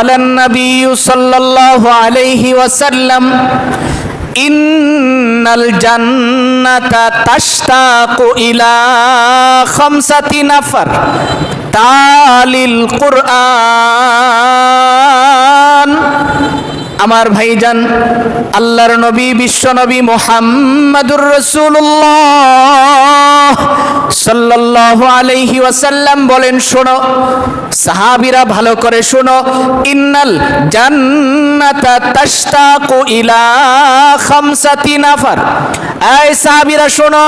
ক্বালান নাবিয়্যু সাল্লাল্লাহু আলাইহি ওয়াসাল্লাম ইন্নাল জান্নাতা তাশতাকু ইলা খামসাতি নাফার তালিল কুরআন। আমার ভাইজান, আল্লাহর নবী বিশ্ব নবী মুহাম্মাদুর রাসূলুল্লাহ সাল্লাল্লাহু আলাইহি ওয়াসাল্লাম বলেন, শোনো সাহাবীরা ভালো করে শোনো, ইন্নাল জান্নাতা তাশতাকু ইলা খামসাতি নাফার। এই সাহাবীরা শোনো,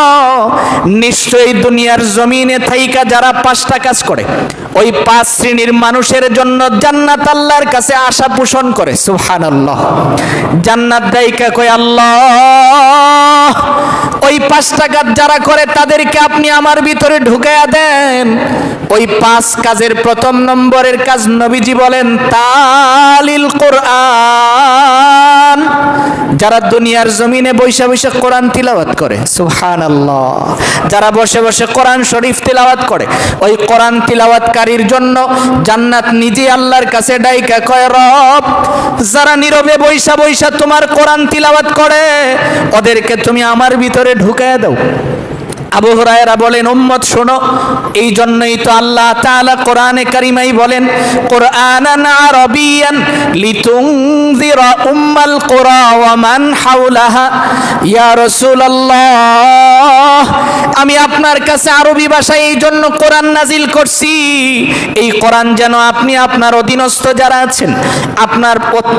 নিশ্চয়ই দুনিয়ার জমিনে থাইকা যারা 5টা কাজ করে, ওই 5 শ্রেণীর মানুষের জন্য জান্নাত আল্লাহর কাছে আশা পোষণ করে। সুবহানাল্লাহ। জান্নাত দাইকা কয়, আল্লাহ ওই 5টা কাজ যারা করে তাদেরকে আপনি আমার ভিতরে ঢুকাইয়া দেন। ওই 5 কাজের প্রথম নম্বরের কাজ নবীজি বলেন তালিল কোরআন। যারা দুনিয়ার জমিনে বসে বসে কোরআন তিলাওয়াত করে, সুবহানাল্লাহ, যারা বসে বসে কোরআন শরীফ তিলাওয়াত করে, ওই কোরআন তিলাওয়াতকারীর জন্য জান্নাত নিজে আল্লাহর কাছে ডাইকা কয়, রব যারা নীরবে বইসা বইসা তোমার কোরআন তিলাওয়াত করে ওদেরকে তুমি আমার ভিতরে ঢুকায় দাও। আবু হুরায়রা বলেন, উম্মত শোনো, এই জন্যই তো আল্লাহ তাআলা কোরআনে কারিমাই বলেন, কোরআনান আরাবিয়ান লিতুনযিরা উম্মাল কুরা ওয়া মান হাওলাহা। ইয়া রাসূলুল্লাহ, আমি আপনার কাছে আরবি ভাষায় এই জন্য কোরআন নাজিল করছি, এই কোরআন যেন আপনি আপনার অধীনস্থ যারা আছেন, আপনার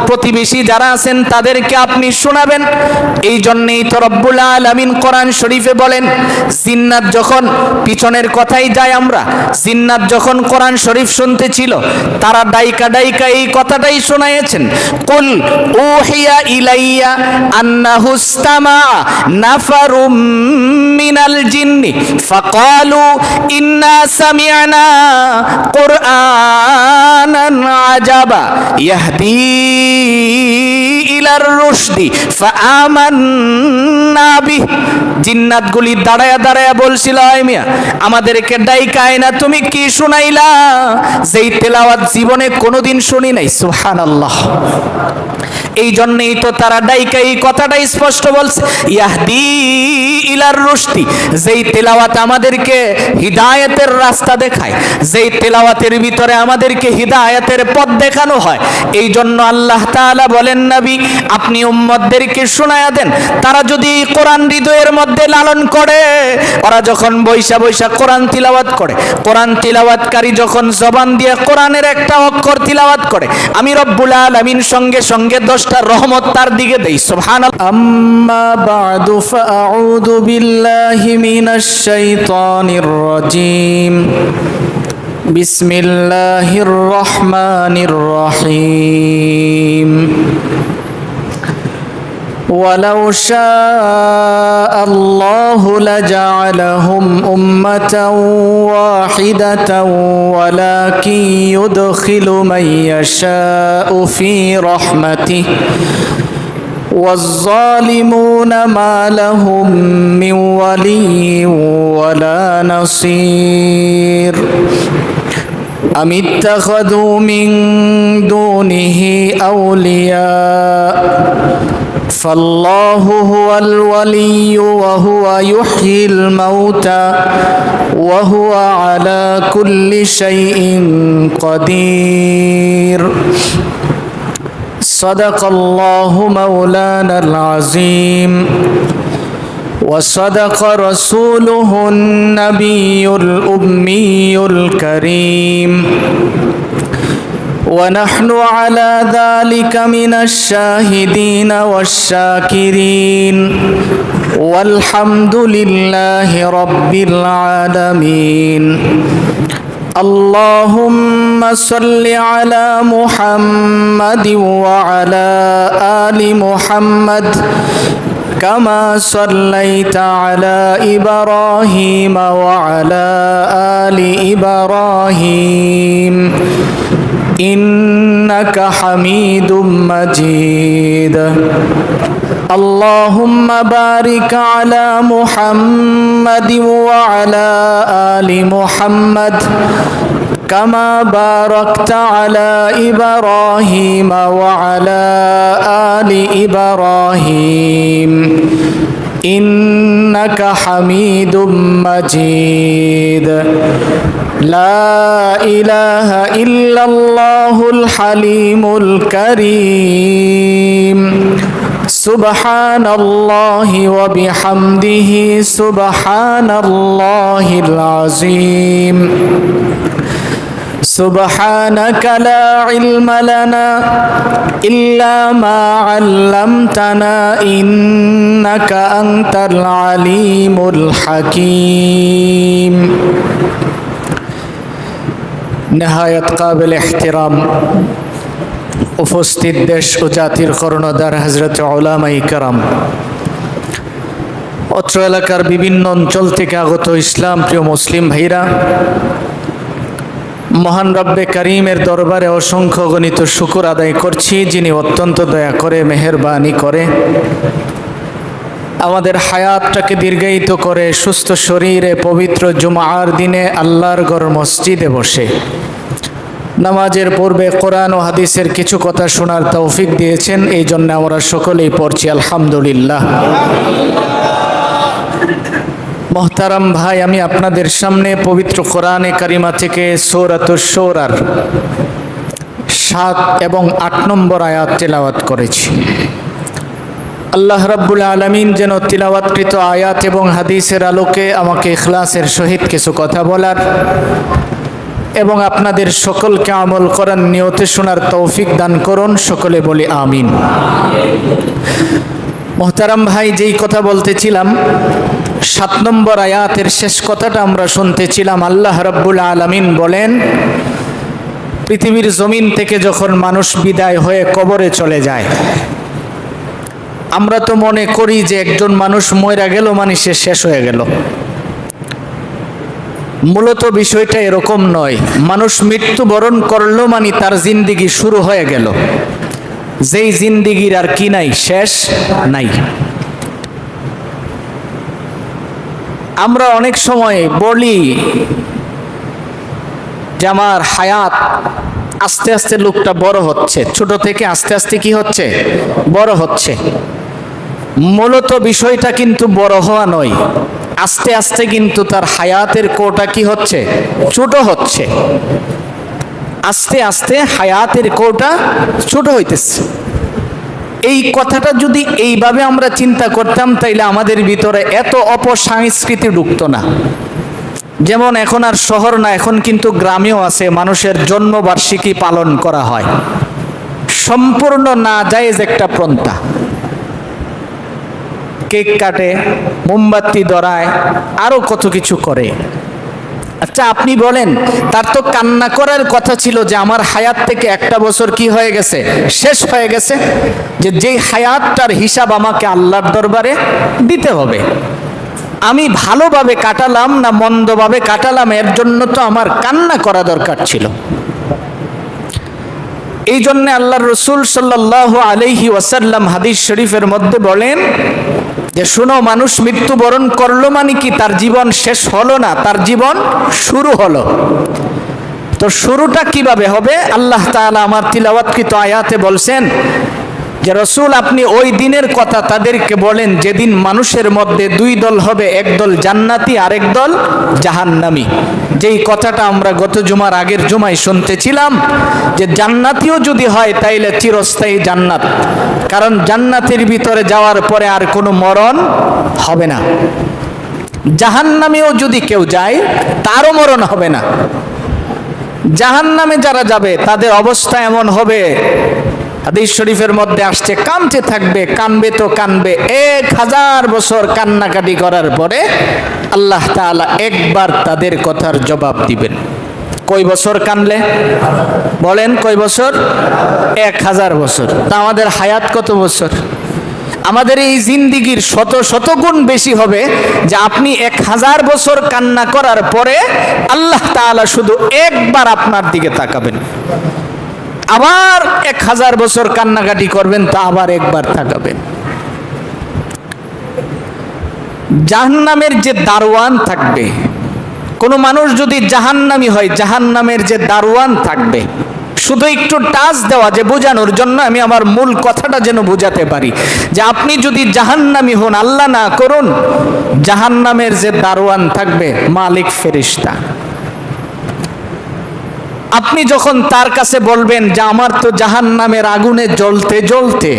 প্রতিবেশী যারা আছেন তাদেরকে আপনি শোনাবেন। এই জন্যই তো রব্বুল আলামিন কোরআন শরীফে বলেন, জিন্নাত যখন পিছনের কথাই যায়, আমরা জিন্নাত যখন কোরআন শরীফ শুনতে ছিল তারা ডাইকা ডাইকা এই কথাটাই শোনায়েছেন, কুল উহিয়া ইলাইয়া আন্নাহু ইসতামা নাফারুম মিনাল জিন্নি ফাকালু ইন্না সামি'না কুরআনান আজাবা ইয়াহদি ইলার রুশদি ফাআমান্না বিহি। জিন্নাতগুলি দাঁড়ায়া দাঁড়ায়া বলছিল, আয় মিয়া আমাদেরকে ডাইকায় না, তুমি কি শুনাইলা যেই তেলাওয়াত জীবনে কোনোদিন শুনি নাই। সুবহানাল্লাহ। এই জন্যই তো তারা ডাইকা এই কথাটা স্পষ্ট বলছে, ইয়াহদি ইলার রুশদি, যেই তেলাওয়াত আমাদেরকে হিদায়াতের রাস্তা দেখায়, যেই তেলাওয়াতের ভিতরে আমাদেরকে হিদায়াতের পথ দেখানো হয়। এই জন্য আল্লাহ তাআলা বলেন, নবী আপনি উম্মতদেরকে শোনায়া দেন, তারা যদি কোরআন হৃদয়ের মধ্যে লালন করে, ওরা যখন বৈশা বৈশা কোরআন তিলাওয়াত করে, কোরআন তিলাওয়াতকারী যখন জবান দিয়ে কোরআনের একটা অক্ষর তিলাওয়াত করে, আমি রব্বুল আলামিন সঙ্গে সঙ্গে 10টা রহমত তার দিকে দেই। সুবহানাল্লাহ। আম্মা বা'দু ফাআউযু বিল্লাহি মিনাশ শাইতানির রাজীম। বিসমিল্লাহির রহমানির রহিম। ولو شاء الله لجعلهم أمة واحدة ولكن يدخل من يشاء في رحمته والظالمون ما لهم من ولي ولا نصير أم اتخذوا من دونه أولياء فالله هو الولي وهو يحيي الموتى وهو على كل شيء قدير صدق الله مولانا العظيم وصدق رسوله النبي الأمي الكريم ونحن على ذلك من الشاهدين والشاكرين والحمد لله رب العالمين اللهم صل على محمد وعلى آل محمد كما صليت على إبراهيم وعلى آل إبراهيم إنك حميد مجيد اللهم بارك على محمد وعلى آل محمد كما باركت على إبراهيم وعلى آل إبراهيم إنك حميد مجيد لا إله إلا الله الحليم الكريم سبحان الله وبحمده سبحان الله العظيم سبحانك لا علم لنا إلا ما علمتنا إنك أنت العليم الحكيم نهاية قابل احترام উপস্থিত দেশ ও জাতির কর্ণধার হযরত উলামায়ে কেরাম, অত্র এলাকার বিভিন্ন অঞ্চল থেকে আগত ইসলাম প্রিয় মুসলিম ভাইরা, মহান রব্বে কারীমের দরবারে অসংখ্য গণিত শুকর আদায় করছি, যিনি অত্যন্ত দয়া করে মেহেরবানি করে আমাদের হায়াতটাকে দীর্ঘায়িত করে সুস্থ শরীরে পবিত্র জুমার দিনে আল্লাহর ঘর মসজিদে বসে নামাজের পূর্বে কোরআন ও হাদিসের কিছু কথা শোনার তৌফিক দিয়েছেন। এই জন্য আমরা সকলেই পড়ছি আলহামদুলিল্লাহ। মোহতারাম ভাই, আমি আপনাদের সামনে পবিত্র কোরআনে কারিমা থেকে সূরাতুশ শূরার 7 এবং 8 নম্বর আয়াত তেলাওয়াত করেছি। আল্লাহ রাব্বুল আলামিন যেন তিলাওয়াতকৃত আয়াত এবং হাদিসের আলোকে আমাকে ইখলাসের সহিত কিছু কথা বলার এবং আপনাদের সকলকে আমল করার নিয়তে শোনার তৌফিক দান করুন। সকলে বলি আমিন। মোহতারাম ভাই, যেই কথা বলতেছিলাম 7 নম্বর আয়াতের শেষ কথাটা আমরা শুনতেছিলাম। আল্লাহ রাব্বুল আলামিন বলেন, পৃথিবীর জমিন থেকে যখন মানুষ বিদায় হয়ে কবরে চলে যায়, আমরা তো মনে করি যে একজন মানুষ মরে গেল মানে সে শেষ হয়ে গেল। মূলত বিষয়টা এরকম নয়। মানুষ মৃত্যুবরণ করলো মানে তার জিন্দিগি শুরু হয়ে গেল, যেই জিন্দিগির আর কি নাই, শেষ নাই। আমরা অনেক সময় বলি যে আমার হায়াত আস্তে আস্তে লোকটা বড় হচ্ছে, ছোট থেকে আস্তে আস্তে কি হচ্ছে, বড় হচ্ছে। মূলত বিষয়টা কিন্তু বড় হওয়া নয়, আস্তে আস্তে কিন্তু তার হায়াতের কোটা কি হচ্ছে, ছোট হচ্ছে। আস্তে আস্তে হায়াতের কোটা ছোট হইতেছে। এই কথাটা যদি এইভাবে আমরা চিন্তা করতাম, তাইলে আমাদের ভিতরে এত অপসংস্কৃতি ঢুকতো না। যেমন এখন আর শহর না, এখন কিন্তু গ্রামেও আছে, মানুষের জন্মবার্ষিকী পালন করা হয়। সম্পূর্ণ নাজায়েজ একটা প্রথা। কেক কাটে, মোমবাতি ধরায়, আরো কত কিছু করে। আচ্ছা, আপনি বলেন, তার তো কান্না করার কথা ছিল যে আমার হায়াত থেকে একটা বছর কি হয়ে গেছে, শেষ হয়ে গেছে, যে যেই হায়াতটার হিসাব আমাকে আল্লাহর দরবারে দিতে হবে। আমি ভালোভাবে কাটালাম না মন্দভাবে কাটালাম, এর জন্য তো আমার কান্না করা দরকার ছিল। এই জন্য আল্লাহর রাসূল সাল্লাল্লাহু আলাইহি ওয়াসাল্লাম হাদিস শরীফের মধ্যে বলেন যে, শুনো, মানুষ মৃত্যুবরণ করলো মানে কি তার জীবন শেষ হলো না, তার জীবন শুরু হলো। তো শুরুটা কিভাবে হবে? আল্লাহ তাআলা আমার তিলাওয়াতকৃত আয়াতে বলছেন যে, রাসূল আপনি ওই দিনের কথা তাদেরকে বলেন যেদিন মানুষের মধ্যে 2 দল হবে, এক দল জান্নাতি আর এক দল জাহান্নামী। যেই কথাটা আমরা গত জুমার আগের জুমায় শুনতেছিলাম যে জান্নাতিও যদি হয় তাইলে চিরস্থায়ী জান্নাত, কারণ জান্নাতের ভিতরে যাওয়ার পরে আর কোনো মরণ হবে না। জাহান্নামেও যদি কেউ যায় তারও মরণ হবে না। জাহান্নামে যারা যাবে তাদের অবস্থা এমন হবে, হাদিস শরীফের মধ্যে আসছে, কাঁদতে থাকবে, কানবে তো কানবে। 1000 বছর কান্নাকাটি করার পরে আল্লাহ তাআলা একবার তাদের কথার জবাব দিবেন। কয় বছর কানলে বলেন? কয় বছর? 1000 বছর। তা আমাদের হায়াত কত বছর? আমাদের এই জিন্দিগির শত শত গুণ বেশি হবে যে আপনি 1000 বছর কান্না করার পরে আল্লাহ তাআলা শুধু একবার আপনার দিকে তাকাবেন, আবার 1000 বছর কান্নাকাটি করবেন, তা আবার একবার তাকাবেন। জাহান্নামের যে দারওয়ান থাকবে, কোনো মানুষ যদি জাহান্নামী হয়, জাহান্নামের যে দারোয়ান থাকবে, শুধু একটু টাচ দেওয়া, যে বোঝানোর জন্য আমি আমার মূল কথাটা যেন বোঝাতে পারি, যে আপনি যদি জাহান্নামী হন, আল্লাহ না করুন, জাহান্নামের যে দারোয়ান থাকবে মালিক ফেরেশতা, আপনি যখন তার কাছে বলবেন যে আমার তো জাহান্নামের আগুনে জ্বলতে জ্বলতে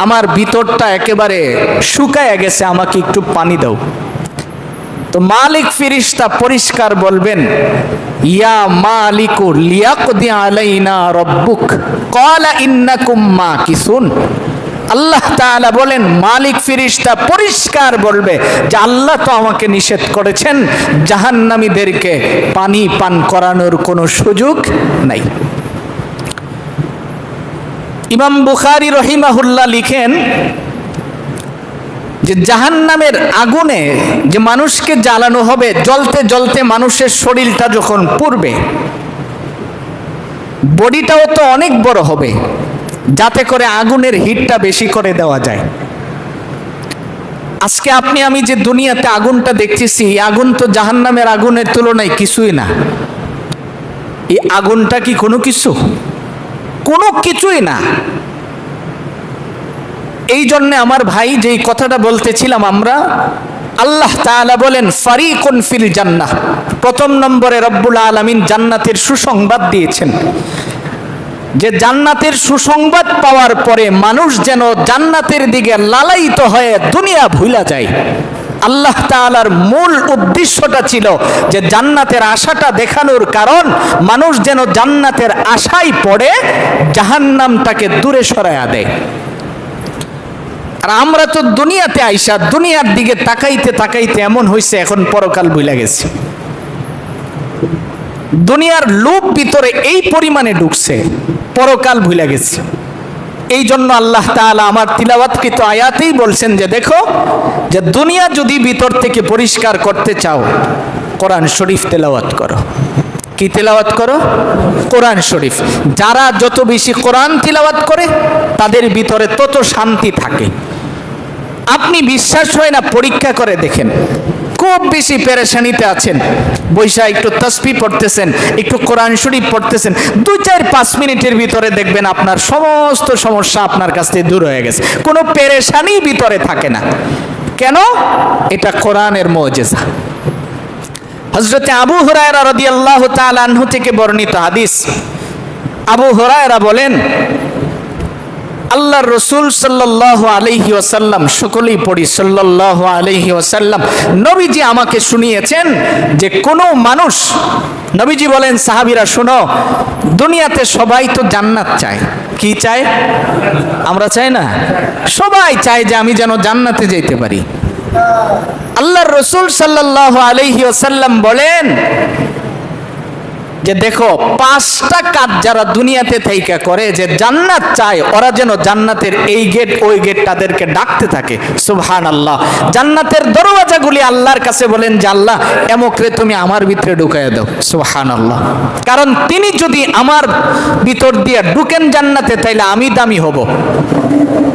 আমার ভিতরটা একেবারে শুকায় গেছে, আমাকে একটু পানি দাও, তো মালিক ফেরেশতা পরিষ্কার বলবেন, ইয়া মালিকু লিয়াকদি আলাইনা রাব্বুক ক্বালা ইন্নাকুম মাকিসুন। আল্লাহ তাআলা বলেন, মালিক ফেরেশতা পরিষ্কার বলবে যে আল্লাহ তো আমাকে নিষেধ করেছেন জাহান্নামীদেরকে পানি পান করানোর কোনো সুযোগ নাই। ইমাম বুখারী রহিমাহুল্লাহ লিখেন যে জাহান্নামের আগুনে যে মানুষকে জ্বালানো হবে, জ্বলতে জ্বলতে মানুষের শরীরটা যখন পুড়বে, বডিটাও তো অনেক বড় হবে যাতে করে আগুনের হিটটা বেশি করে দেওয়া যায়। আজকে আপনি আমি যে দুনিয়াতে আগুনটা দেখতেছি, এই আগুন তো জাহান্নামের আগুনের তুলনায় কিছুই না। এই আগুনটা কি কোনো কিছু? কোনো কিছুই না। এই জন্য আমার ভাই যেই কথাটা বলতেছিলাম আমরা, আল্লাহ তাআলা বলেন ফারিকুন ফিল জান্নাহ, প্রথম নম্বরে রব্বুল আলামিন জান্নাতের সুসংবাদ দিয়েছেন, যে জান্নাতের সুসংবাদ পাওয়ার পরে মানুষ যেন জান্নাতের দিকে লালায়িত হয়ে দুনিয়া ভুলা যায়। আল্লাহ তাআলার মূল উদ্দেশ্যটা ছিল যে জান্নাতের আশাটা দেখানোর কারণ, মানুষ যেন জান্নাতের আশায় পড়ে জাহান্নামটাকে দূরে সরায়া দেয়। আর আমরা তো দুনিয়াতে আইসা দুনিয়ার দিকে তাকাইতে তাকাইতে এমন হয়েছে এখন পরকাল ভুলে গেছি। দুনিয়ার লোভ ভিতরে এই পরিমাণে ঢুকছে, পরকাল ভুলে গেছে। এই জন্য আল্লাহ তাআলা আমার তিলাওয়াতকৃত আয়াতেই বলছেন যে দেখো, যে দুনিয়া যদি ভিতর থেকে পরিষ্কার করতে চাও, কোরআন শরীফ তেলাওয়াত করো। কি তেলাওয়াত করো? কোরআন শরীফ। যারা যত বেশি কোরআন তিলাওয়াত করে তাদের ভিতরে তত শান্তি থাকে। আপনি বিশ্বাস হয় না, পরীক্ষা করে দেখেন, খুব বেশি পেরেশানিতে আছেন, বৈশা একটু তাসবিহ পড়তেছেন, একটু কোরআন শরীফ পড়তেছেন, 2-4-5 মিনিটের ভিতরে দেখবেন আপনার সমস্ত সমস্যা আপনার কাছ থেকে দূর হয়ে গেছে, কোনো পেরেশানি ভিতরে থাকে না। কেন? এটা কোরআনের মুজিজা। হযরতে আবু হুরায়রা রাদিয়াল্লাহু তাআলা আনহু থেকে বর্ণিত হাদিস, আবু হুরায়রা বলেন, আল্লাহর রাসূল সাল্লাল্লাহু আলাইহি ওয়াসাল্লাম, সকলেই পড়ি সাল্লাল্লাহু আলাইহি ওয়াসাল্লাম, নবীজি আমাকে শুনিয়েছেন যে কোনো মানুষ, নবীজি বলেন, সাহাবীরা শোনো, দুনিয়াতে সবাই তো জান্নাত চায়। কি চায়? আমরা চাই না? সবাই চায় যে আমি যেন জান্নাতে যেতে পারি। আল্লাহর রাসূল সাল্লাল্লাহু আলাইহি ওয়াসাল্লাম বলেন যে দেখো, 5টা কাজ যারা দুনিয়াতে থাইকা করে, যে জান্নাত চায়, ওরা যেন জান্নাতের এই গেট ওই গেট তাদেরকে ডাকতে থাকে। সুবহানাল্লাহ। জান্নাতের দরওয়াজাগুলি আল্লাহর কাছে বলেন যে আল্লাহ এমকরে তুমি আমার ভিতরে ঢুকাইয়া দাও। সুবহানাল্লাহ। কারণ তিনি যদি আমার ভিতর দিয়ে ঢুকেন জান্নাতে, তাইলে আমি দামি হব।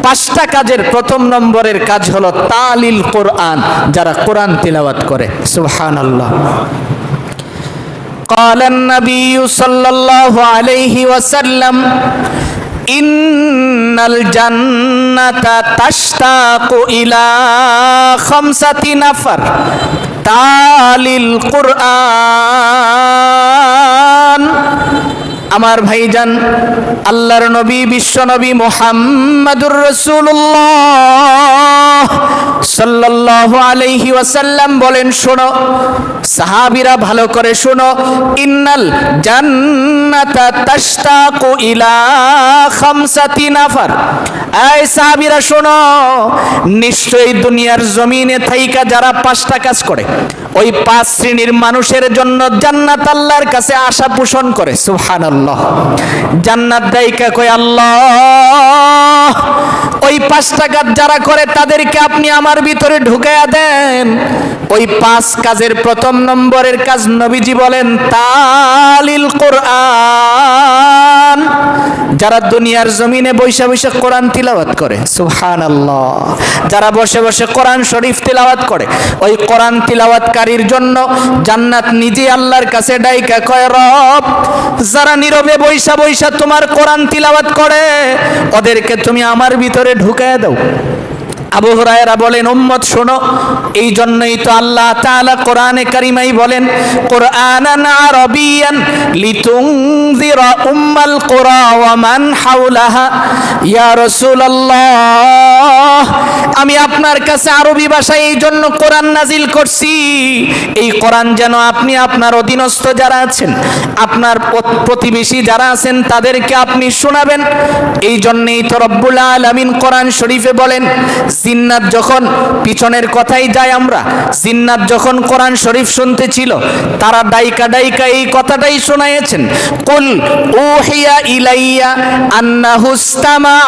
5টা কাজের প্রথম নম্বরের কাজ হলো তালিল কোরআন, যারা কোরআন তিলাওয়াত করে। সুবহানাল্লাহ। قال النبي صلى الله عليه وسلم إن الجنة تشتاق إلى 5 نفر تالي القرآن। আমার ভাইজান, আল্লাহর নবী, বিশ্ব নবী মুহাম্মাদুর রাসূলুল্লাহ সাল্লাল্লাহু আলাইহি ওয়াসাল্লাম বলেন, শোনো সাহাবীরা, ভালো করে শোনো, ইন্নাল জান্নাতা তাশতাকু ইলা 5 নাফার। এই সাহাবীরা শোনো, নিশ্চয়ই দুনিয়ার জমিনে থাইকা যারা 5টা কাজ করে, ওই 5 শ্রেণীর মানুষের জন্য জান্নাত আল্লাহর কাছে আশা পোষণ করে। সুবহানাল্লাহ। জান্নাত দাইকা কয়, আল্লাহ ওই 5 টাকা যারা করে তাদেরকে আপনি আমার ভিতরে ঢুকাইয়া দেন। ওই 5 কাজের প্রথম নম্বরের কাজ নবীজি বলেন তালিল কোরআন। যারা দুনিয়ার জমিনে বৈশা বৈশা কোরআন তিলাওয়াত করে, সুবহানাল্লাহ, যারা বসে বসে কোরআন শরীফ তিলাওয়াত করে, ওই কোরআন তিলাওয়াতকারীর জন্য জান্নাত নিজে আল্লাহর কাছে ডাইকা কয়, রব যারা নীরবে বৈশা বৈশা তোমার কোরআন তিলাওয়াত করে ওদেরকে তুমি আমার ভিতরে ঢুকায় দাও। আবু হুরায়রা বলেন, উম্মত শোনো, এই জন্যই তো আল্লাহ তাআলা কোরআনে কারিমাই বলেন কোরআনান আরাবিয়ান লিতুনযিরা উম্মাল কুরা ওয়া মান হাওলাহা। ইয়া রাসূলুল্লাহ, আমি আপনার কাছে আরবি ভাষায় এই জন্য কোরআন নাজিল করছি, এই কোরআন যেন আপনি আপনার অধীনস্থ যারা আছেন, আপনার প্রতিবেশী যারা আছেন তাদেরকে আপনি শোনাবেন। এই জন্যই তো রব্বুল আলামিন কোরআন শরীফে বলেন, জিন্নাত যখন পিছনের কথাই যায়, আমরা জিন্নাত যখন কোরআন শরীফ শুনতেছিল তারা ডাইকা ডাইকা এই কথাটাই শোনায়েছেন, কুল উহিয়া ইলাইয়া আন্নাহু ইসতামা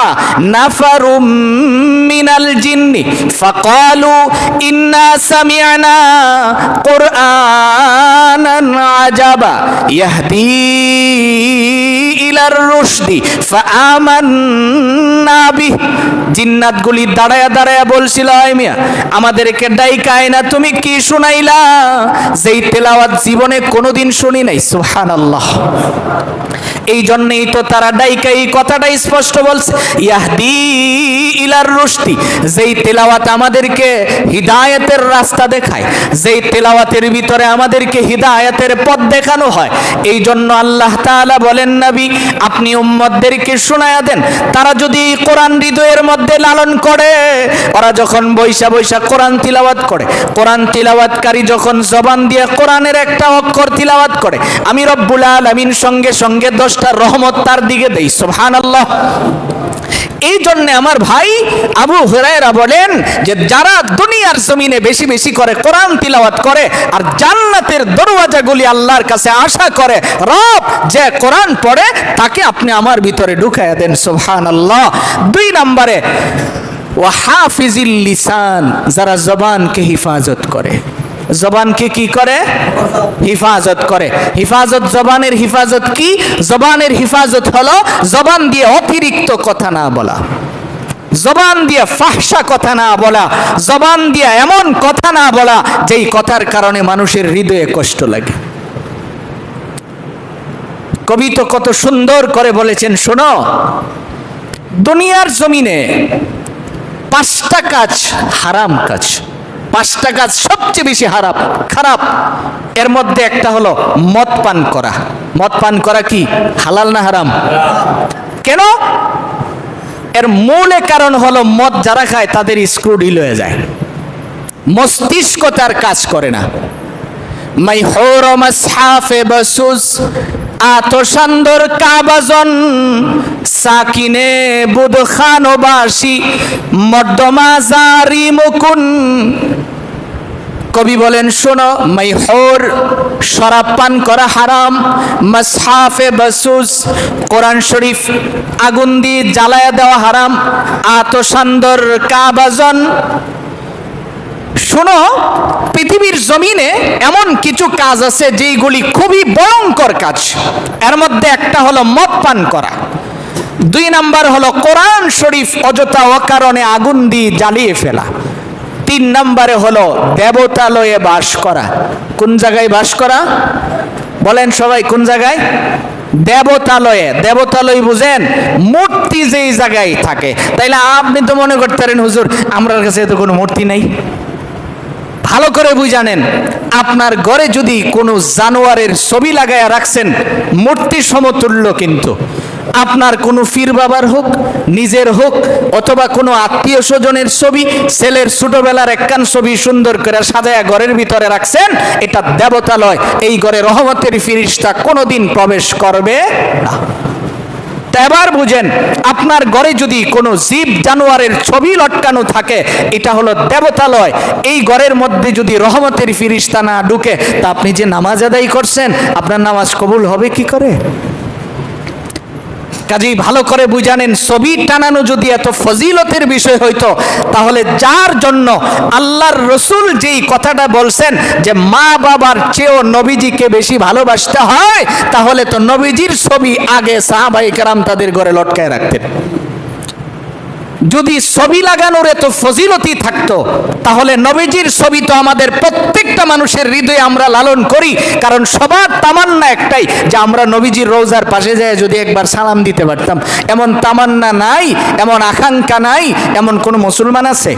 নাফারুম মিনাল জিন্নি ফাকালু ইন্না সামি'না কুরআনান আজাবা ইয়াহদি ইলার রুশদি ফাআমান্না বিহি। জিন্নাতগুলি দাঁড়ায়া দাঁড়ায়া বলছিল, আয় মিয়া আমাদেরকে ডাইকায় না, তুমি কি শুনাইলা যেই তেলাওয়াত জীবনে কোনোদিন শুনি নাই। সুবহানাল্লাহ। এই জন্যই তো তারা ডাইকা এই কথাটা স্পষ্ট বলছে, ইয়াহদি ইলার রুশদি, যেই তেলাওয়াত আমাদেরকে হিদায়াতের রাস্তা দেখায়, যেই তেলাওয়াতের ভিতরে আমাদেরকে হিদায়াতের পথ দেখানো হয়। এই জন্য আল্লাহ তাআলা বলেন, নবী আপনি উম্মতদেরকে শোনায়া দেন, তারা যদি কোরআন হৃদয়ের মধ্যে লালন করে, ওরা যখন বৈশা বৈশা কোরআন তিলাওয়াত করে, কোরআন তিলাওয়াতকারী যখন জবান দিয়ে কোরআনের একটা অক্ষর তিলাওয়াত করে, আমি রব্বুল আলামিন সঙ্গে সঙ্গে 10টা রহমত তার দিকে দেই। সুবহানাল্লাহ। এই জন্য আমার ভাই আবু হুরায়রা বলেন যে যারা দুনিয়ার জমিনে বেশি বেশি করে কোরআন তিলাওয়াত করে আর জান্নাতের দরওয়াজাগুলি আল্লাহর কাছে আশা করে, রব যে কোরআন পড়ে তাকে আপনি আমার ভিতরে ঢুকাইয়া দেন। সুবহানাল্লাহ। 2 নম্বরে ওয়া হাফিজিল লিসান, যারা জবানকে হিফাজত করে। জবানকে কি করে? হিফাজত করে। হিফাজত, জবানের হিফাজত কি? জবানের হিফাজত হলো জবান দিয়ে অতিরিক্ত কথা না বলা, জবান দিয়ে ফাহশা কথা না বলা, জবান দিয়ে এমন কথা না বলা যেই কথার কারণে মানুষের হৃদয়ে কষ্ট লাগে। কবি তো কত সুন্দর করে বলেছেন, শোনো, দুনিয়ার জমিনে 5টা কাজ হারাম কাজ, 5টা কাজ সবচেয়ে বেশি হারাম, খারাপ। এর মধ্যে একটা হলো মদ পান করা। মদ পান করা কি হালাল না হারাম? কেন? এর মূল কারণ হলো মদ যারা খায় তাদের স্ক্রু ঢিল হয়ে যায়, মস্তিষ্ক তার কাজ করে না। মাইহুর মাসহাফে বসুস আতশান্দর কাবাজন সাকিনে বুদখানবাসী মর্দমাজারি মুকুন। কবি বলেন, শোনো, মাইহুর শরাব পান করা হারাম, মাসহাফে বসুস কোরআন শরীফ আগুন দিয়ে জ্বালায়া দেওয়া হারাম, আতশান্দর কাবাজন। শোনো, পৃথিবীর জমিনে এমন কিছু কাজ আছে যেগুলি খুবই ভয়ঙ্কর কাজ। এর মধ্যে একটা হলো মদ পান করা, 2 নাম্বার হলো কোরআন শরীফ অযথা অকারণে আগুন দিয়ে জ্বালিয়ে ফেলা, 3 নাম্বারে হলো দেবতালয়ে বাস করা। কোন জায়গায় বাস করা বলেন সবাই? কোন জায়গায়? দেবতালয়ে। দেবতালয় বুঝেন? মূর্তি যেই জায়গায় থাকে। তাইলে আপনি তো মনে করতে পারেন, হুজুর আমার কাছে তো কোনো মূর্তি নাই। ভালো করে বুঝানেন, আপনার ঘরে যদি কোনো জানোয়ারের ছবি লাগায়া রাখছেন, মূর্তি সমতুল্য, কিন্তু আপনার কোনো পীর বাবার হোক, নিজের হোক, অথবা কোনো আত্মীয় স্বজনের ছবি, ছেলের ছোটবেলার একখান ছবি সুন্দর করে সাজায়া ঘরের ভিতরে রাখছেন, এটা দেবতালয়। এই ঘরে রহমতের ফিরিস্তা কোনোদিন প্রবেশ করবে না। এবার বুঝেন, আপনার ঘরে যদি কোনো জীব জানোয়ারের ছবি লটকানো থাকে, এটা হলো দেবতালয়। এই ঘরের মধ্যে যদি রহমতের ফিরিস্তা না ঢুকে, তা আপনি যে নামাজ আদায় করছেন, আপনার নামাজ কবুল হবে কি করে? কাজেই ভালো করে বুঝানেন, ছবি টানানো যদি এত ফজিলতের বিষয় হইতো, তাহলে যার জন্য আল্লাহর রসুল যেই কথাটা বলছেন যে মা বাবার চেয়েও নবীজিকে বেশি ভালোবাসতে হয়, তাহলে তো নবীজির ছবি আগে সাহাবায়ে কেরাম তাদের ঘরে লটকায় রাখতেন। যদি ছবি লাগানোর এত ফজিলতি থাকতো, তাহলে নবীজির ছবি তো আমাদের প্রত্যেকটা মানুষের হৃদয়ে আমরা লালন করি, কারণ সবার তামান্না একটাই যে আমরা নবীজির রওজার পাশে যায় যদি একবার সালাম দিতে পারতাম। এমন তামান্না নাই, এমন আকাঙ্ক্ষা নাই, এমন কোন মুসলমান আছে?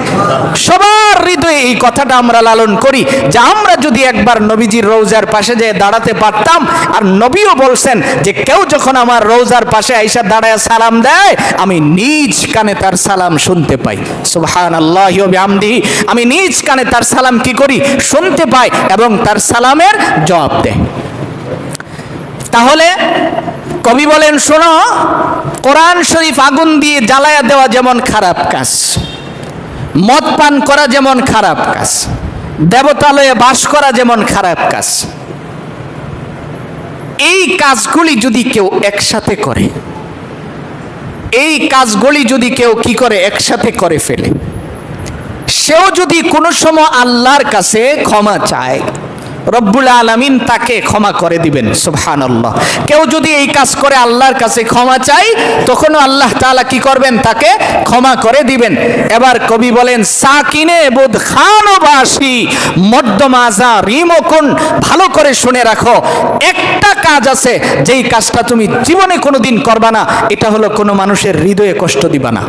সবার হৃদয়ে এই কথাটা আমরা লালন করি যে আমরা যদি একবার নবীজির রওজার পাশে যেয়ে দাঁড়াতে পারতাম। আর নবীও বলছেন যে কেউ যখন আমার রওজার পাশে আইসা দাঁড়ায় সালাম দেয়, আমি নিজ কানে তার সালাম শুনতে পাই। সুবহানাল্লাহি ওয়া বিহামদিহি, আমি নিজ কানে তার সালাম কি করি? শুনতে পাই, এবং তার সালামের জবাব দেয়। তাহলে কবি বলেন, শোনো, কোরআন শরীফ আগুন দিয়ে জ্বালায়া দেওয়া যেমন খারাপ কাজ, মদ পান করা যেমন খারাপ কাজ, দেবতালয়ে বাস করা যেমন খারাপ কাজ, এই কাজগুলি যদি কেউ একসাথে করে, এই কাজগুলি যদি কেউ কি করে একসাথে করে ফেলে, সেও যদি কোনো সময় আল্লাহর কাছে ক্ষমা চায়, রব্বুল আলামিন তাকে ক্ষমা করে দিবেন। সুবহানাল্লাহ। কেউ যদি এই কাজ করে আল্লাহর কাছে ক্ষমা চাই, তখনও আল্লাহ তাআলা কি করবেন? তাকে ক্ষমা করে দিবেন। এবার কবি বলেন, সাকিনে বুদ খানবাসী মধ্যমাজা রিমকুন, ভালো করে শুনে রাখো, একটা কাজ আছে যেই কাজটা তুমি জীবনে কোনোদিন করবা না, এটা হলো কোনো মানুষের হৃদয়ে কষ্ট দিবা না।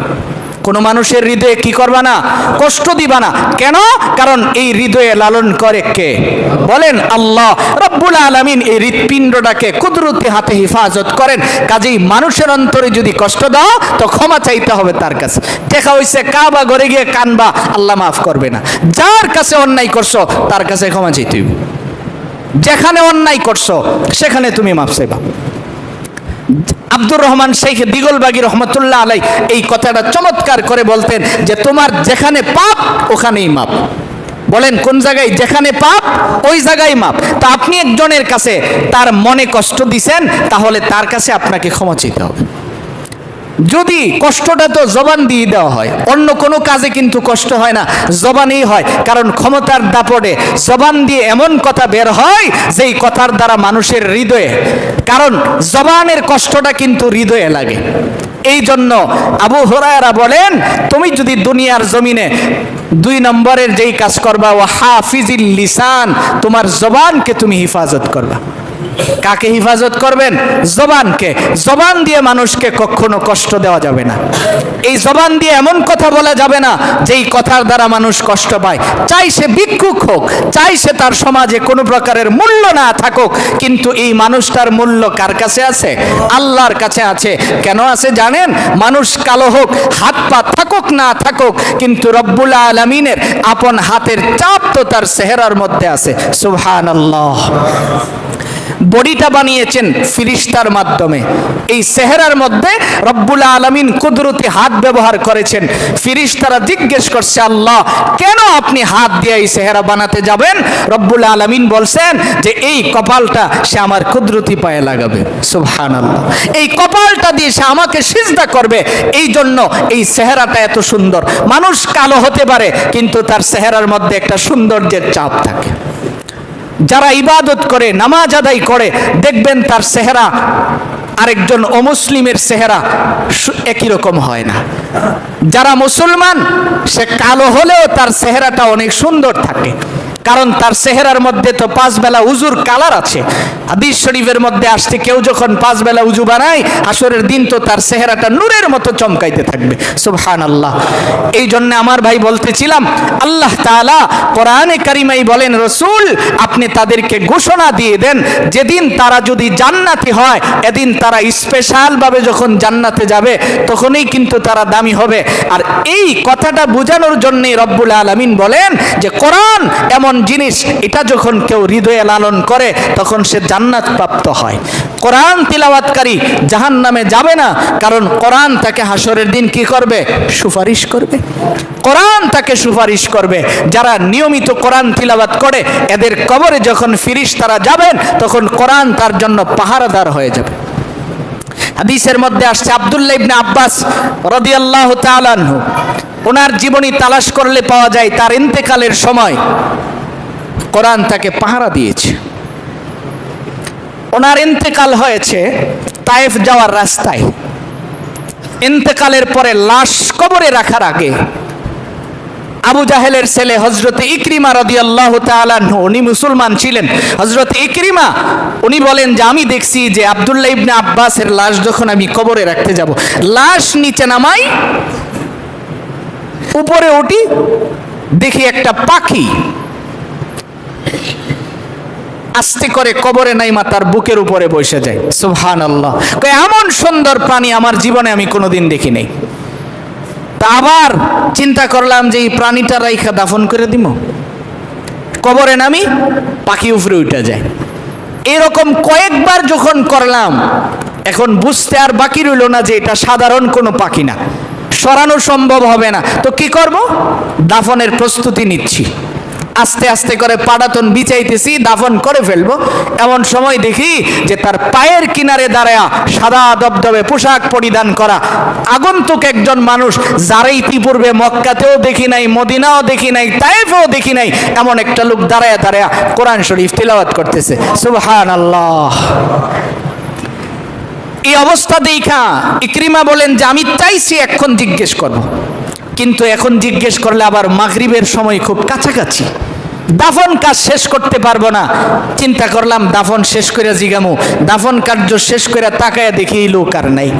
কোনো মানুষের হৃদয়ে কি করবা না? কষ্ট দিবা না। কেন? কারণ এই হৃদয়ে লালন করে কে? বলেন আল্লাহ রব্বুল আলামিন। এই হৃৎপিণ্ডটাকে কুদরতি হাতে হেফাজত করেন। কাজেই মানুষের অন্তরে যদি কষ্ট দাও, তো ক্ষমা চাইতে হবে তার কাছে। দেখা হইছে কাবা ঘরে গিয়ে কানবা, আল্লাহ মাফ করবে না। যার কাছে অন্যায় করছো তার কাছে ক্ষমা চাইতে হইবে। যেখানে অন্যায় করছো সেখানে তুমি মাফ চাইবা। আব্দুর রহমান শেখ দিগলবাগী রহমতুল্লাহ আলাই এই কথাটা চমৎকার করে বলতেন যে তোমার যেখানে পাপ ওখানেই মাপ। বলেন কোন জায়গায়? যেখানে পাপ ওই জায়গায় মাপ। তা আপনি একজনের কাছে তার মনে কষ্ট দিছেন, তাহলে তার কাছে আপনাকে ক্ষমা চাইতে হবে। যদি কষ্টটা তো জবান দিয়ে দেওয়া হয়, অন্য কোনো কাজে কিন্তু কষ্ট হয় না, জবানেই হয়। কারণ ক্ষমতার দাপটে জবান দিয়ে এমন কথা বের হয় যেই কথার দ্বারা মানুষের হৃদয়ে, কারণ জবানের কষ্টটা কিন্তু হৃদয়ে লাগে। এই জন্য আবু হুরায়রা বলেন, তুমি যদি দুনিয়ার জমিনে 2 নম্বরের যেই কাজ করবা, ও হাফিজিল লিসান, তোমার জবানকে তুমি হেফাজত করবা। কাকে হেফাজত করবেন? জবানকে। জবান দিয়ে মানুষকে কখনো কষ্ট দেওয়া যাবে না। এই জবান দিয়ে এমন কথা বলা যাবে না যেই কথার দ্বারা মানুষ কষ্ট পায়। চাই সে ভিক্ষুক হোক, চাই সে তার সমাজে কোনো প্রকারের মূল্য না থাকুক, কিন্তু এই মানুষটার মূল্য কার কাছে আছে? আল্লাহর কাছে আছে। কেন আছে জানেন? মানুষ কালো হোক, হাত পা থাকুক না থাকুক, কিন্তু রব্বুল আলামিনের আপন হাতের চাপ তো তার চেহারার মধ্যে আছে। সুবহানাল্লাহ। বডিটা বানিয়েছেন ফিরিস্তার মাধ্যমে, এই চেহারার মধ্যে রব্বুল আলামিন কুদরতি হাত ব্যবহার করেছেন। ফিরিস্তারা জিজ্ঞেস করছে, আল্লাহ কেন আপনি হাত দিয়ে এই চেহারা বানাতে যাবেন? রব্বুল আলামিন বলছেন যে এই কপালটা সে আমার কুদরতি পায়ে লাগাবে। সুবহানাল্লাহ। এই কপালটা দিয়ে সে আমাকে সিজদা করবে, এই জন্য এই চেহারাটা এত সুন্দর। মানুষ কালো হতে পারে, কিন্তু তার চেহারার মধ্যে একটা সৌন্দর্যের চাপ থাকে। যারা ইবাদত করে, নামাজ আদায় করে, দেখবেন তার চেহারা আরেকজন অমুসলিমের চেহারা একই রকম হয় না। যারা মুসলমান, সে কালো হলেও তার চেহারাটা অনেক সুন্দর থাকে, কারণ তার চেহারার মধ্যে তো 5 বেলা উজুর কালার আছে। হাদিস শরীফের মধ্যে আসছে, কেউ যখন 5 বেলা উজু বানায়, হাসরের দিন তো তার চেহারাটা নূরের মতো চমকাইতে থাকবে। সুবহানাল্লাহ। এই জন্য আমার ভাই বলতেছিলাম, আল্লাহ তাআলা কোরআনে কারিমায় বলেন, রসুল আপনি তাদেরকে ঘোষণা দিয়ে দেন, যেদিন তারা যদি জান্নাতি হয়, এদিন তারা স্পেশাল ভাবে যখন জান্নাতে যাবে, তখনই কিন্তু তারা দামি হবে। আর এই কথাটা বোঝানোর জন্যই রব্বুল আলামিন বলেন যে কোরআন এমন জিনিস, এটা যখন কেউ হৃদয়ে লালন করে, তখন সে জান্নাত প্রাপ্ত হয়। কোরআন তিলাওয়াতকারী জাহান্নামে যাবে না, কারণ কোরআন তাকে হাসরের দিন কি করবে? সুপারিশ করবে। কোরআন তাকে সুপারিশ করবে। যারা নিয়মিত কোরআন তিলাওয়াত করে, এদের কবরে যখন ফিরিশতারা যাবেন, তখন কোরআন তার জন্য পাহারাদার হয়ে যাবে। হাদিসের মধ্যে আসছে আব্দুল্লাহ ইবনে আব্বাস রাদিয়াল্লাহু তাআলা আনহু, ওনার জীবনী তালাশ করলে পাওয়া যায় তার ইন্তেকালের সময় কোরআন তাকে পাহারা দিয়েছে। ওনার ইন্তেকাল হয়েছে তায়েফ যাওয়ার রাস্তায়। ইন্তেকালের পরে লাশ কবরে রাখার আগে আবু জাহেলের ছেলে হযরত ইকরিমা রাদিয়াল্লাহু তাআলা আনহু, উনি মুসলমান ছিলেন। হযরত ইকরিমা উনি বলেন যে আমি দেখছি যে আব্দুল্লাহ ইবনে আব্বাসের লাশ যখন আমি কবরে রাখতে যাব, লাশ নিচে নামাই, উপরে উঠি, দেখি একটা পাখি আস্তে করে কবরে নাইমা তার বুকের উপরে বসে যায়। সুবহানাল্লাহ। এমন সুন্দর প্রাণী আমার জীবনে আমি কোনোদিন দেখি নাই। তা আবার চিন্তা করলাম যে এই প্রাণীটা রাইখা দাফন করে দিব, কবরে নামি, পাখি উপরে উঠে যায়। এরকম কয়েকবার যখন করলাম, এখন বুঝতে আর বাকি রইল না যে এটা সাধারণ কোনো পাখি না, সরানো সম্ভব হবে না। তো কি করব? দাফনের প্রস্তুতি নিচ্ছি। আস্তে আস্তে করে পাড়াতন বিছাইতেছি, দাফন করে ফেলবো। এমন সময় দেখি যে তার পায়ের কিনারে দাঁড়ায়া সাদা দবদবে পোশাক পরিধান করা আগন্তুক একজন মানুষ, যারা ইতিপূর্বে মক্কাতেও দেখি নাই, মদিনাও দেখি নাই, তায়েফেও দেখি নাই, এমন একটা লোক দাঁড়ায়া দাঁড়ায়া কোরআন শরীফ তিলাওয়াত করতেছে। সুবহানাল্লাহ। এই অবস্থা দেখা ইকরিমা বলেন যে আমি চাইছি এখন জিজ্ঞেস করব, কিন্তু এখন জিজ্ঞেস করলে আবার মাগরিবের সময় খুব কাছাকাছি, দাফন কাজ শেষ করতে পারবো না। চিন্তা করলাম দাফন শেষ করে জিগামু, দাফন কার্য শেষ করে তাকায়া দেখি এই লোক আর নাই।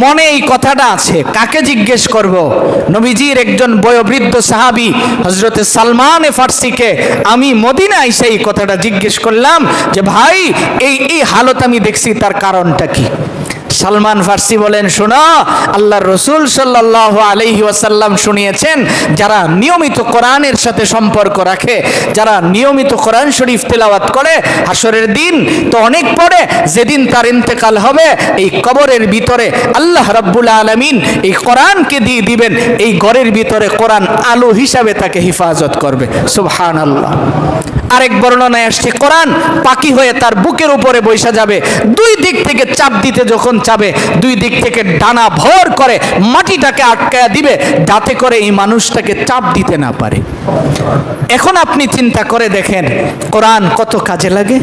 মনে এই কথাটা আছে, কাকে জিজ্ঞেস করব? নবীজির একজন বয়োবৃদ্ধ সাহাবী হযরতে সালমান ফার্সিকে আমি মদিনায় এসে এই কথাটা জিজ্ঞেস করলাম যে ভাই এই হালত আমি দেখছি, তার কারণটা কি? সালমান ফার্সি বলেন, শোনো, আল্লাহর রাসূল সাল্লাল্লাহু আলাইহি ওয়াসাল্লাম শুনিয়েছেন, যারা নিয়মিত কোরআনের সাথে সম্পর্ক রাখে, যারা নিয়মিত কোরআন শরীফ তেলাওয়াত করে, হাসরের দিন তো অনেক পরে, যেদিন তার ইন্তেকাল হবে, এই কবরের ভিতরে আল্লাহ রাব্বুল আলামিন এই কোরআনকে দিয়ে দিবেন, এই ঘরের ভিতরে কোরআন আলো হিসাবে তাকে হেফাজত করবে। সুবহানাল্লাহ। আরেক বর্ণনায় আসছে কোরআন পাখি হয়ে তার বুকের উপরে বসে যাবে, দুই দিক থেকে চাপ দিতে যখন চাবে, দুই দিক থেকে ডানা ভর করে মাটিটাকে আটকায়া দিবে, যাতে করে এই মানুষটাকে চাপ দিতে না পারে। এখন আপনি চিন্তা করে দেখেন কোরআন কত কাজে লাগে।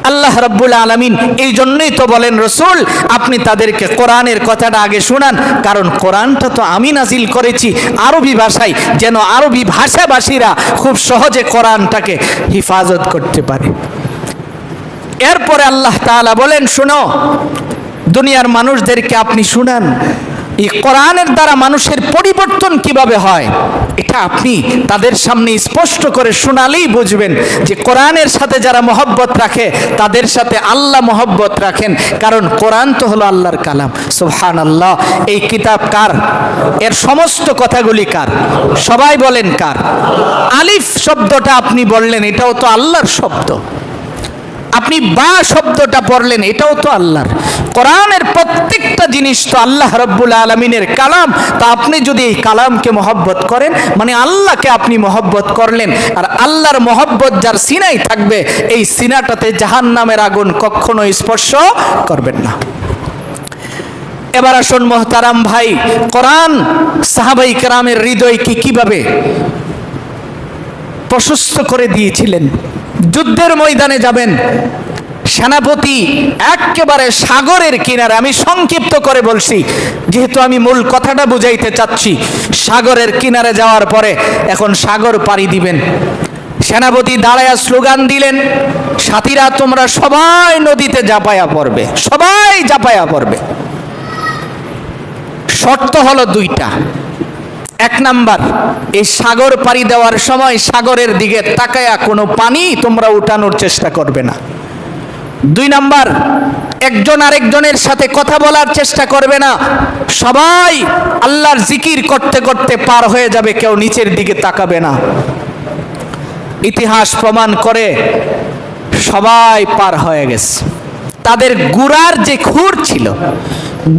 আল্লাহ রাব্বুল আলামিন এই জন্যই তো বলেন, রাসূল আপনি তাদেরকে কোরআনের কথাটা আগে শোনান, কারণ কোরআনটা তো আমি নাজিল করেছি আরবি ভাষায়, যেন আরবি ভাষাভাষীরা খুব সহজে কোরআনটাকে হেফাজত করতে পারে। এরপরে আল্লাহ তাআলা বলেন, শোনো, দুনিয়ার মানুষদেরকে আপনি শুনান এই কোরআনের দ্বারা মানুষের পরিবর্তন কিভাবে হয়, এটা আপনি তাদের সামনে স্পষ্ট করে শোনালেই বুঝবেন যে কোরআনের সাথে যারা মহব্বত রাখে তাদের সাথে আল্লাহ মহব্বত রাখেন, কারণ কোরআন তো হলো আল্লাহর কালাম। সুবহানাল্লাহ। এই কিতাব কার? এর সমস্ত কথাগুলি কার? সবাই বলেন কার? আলিফ শব্দটা আপনি বললেন, এটাও তো আল্লাহর শব্দ। আপনি বা শব্দটা পড়লেন, এটাও তো আল্লাহর। কোরআনের প্রত্যেকটা জিনিস তো আল্লাহ রাব্বুল আলামিনের কালাম। তা আপনি যদি এই কালামকে মহব্বত করেন, মানে আল্লাহকে আপনি মহব্বত করলেন, আর আল্লাহর মহব্বত যার সিনায় থাকবে, এই সিনাটাতে জাহান্নামের আগুন কখনো স্পর্শ করবেন না। এবার আসুন মুহতারাম ভাই, কোরআন সাহাবায়ে কেরামের হৃদয়কে কিভাবে প্রশস্ত করে দিয়েছিলেন। যুদ্ধের ময়দানে যাবেন, সেনাপতি একেবারে সাগরের কিনারে, আমি সংক্ষিপ্ত করে বলছি যেহেতু আমি মূল কথাটা বুঝাইতে চাচ্ছি। সাগরের কিনারে যাওয়ার পরে এখন সাগর পাড়ি দিবেন, সেনাপতি দাঁড়ায়া স্লোগান দিলেন, সাথীরা তোমরা সবাই নদীতে ঝাঁপায়া পড়বে, সবাই ঝাঁপায়া পড়বে। শর্ত হলো দুইটা। এক নাম্বার, এই সাগর পাড়ি দেওয়ার সময় সাগরের দিকে তাকায়া কোনো পানি তোমরা উঠানোর চেষ্টা করবে না। দুই নাম্বার, একজন আরেকজনের সাথে কথা বলার চেষ্টা করবে না। সবাই আল্লাহর জিকির করতে করতে পার হয়ে যাবে, কেউ নিচের দিকে তাকাবে না। ইতিহাস প্রমাণ করে সবাই পার হয়ে গেছে। তাদের গুড়ার যে খুর ছিল,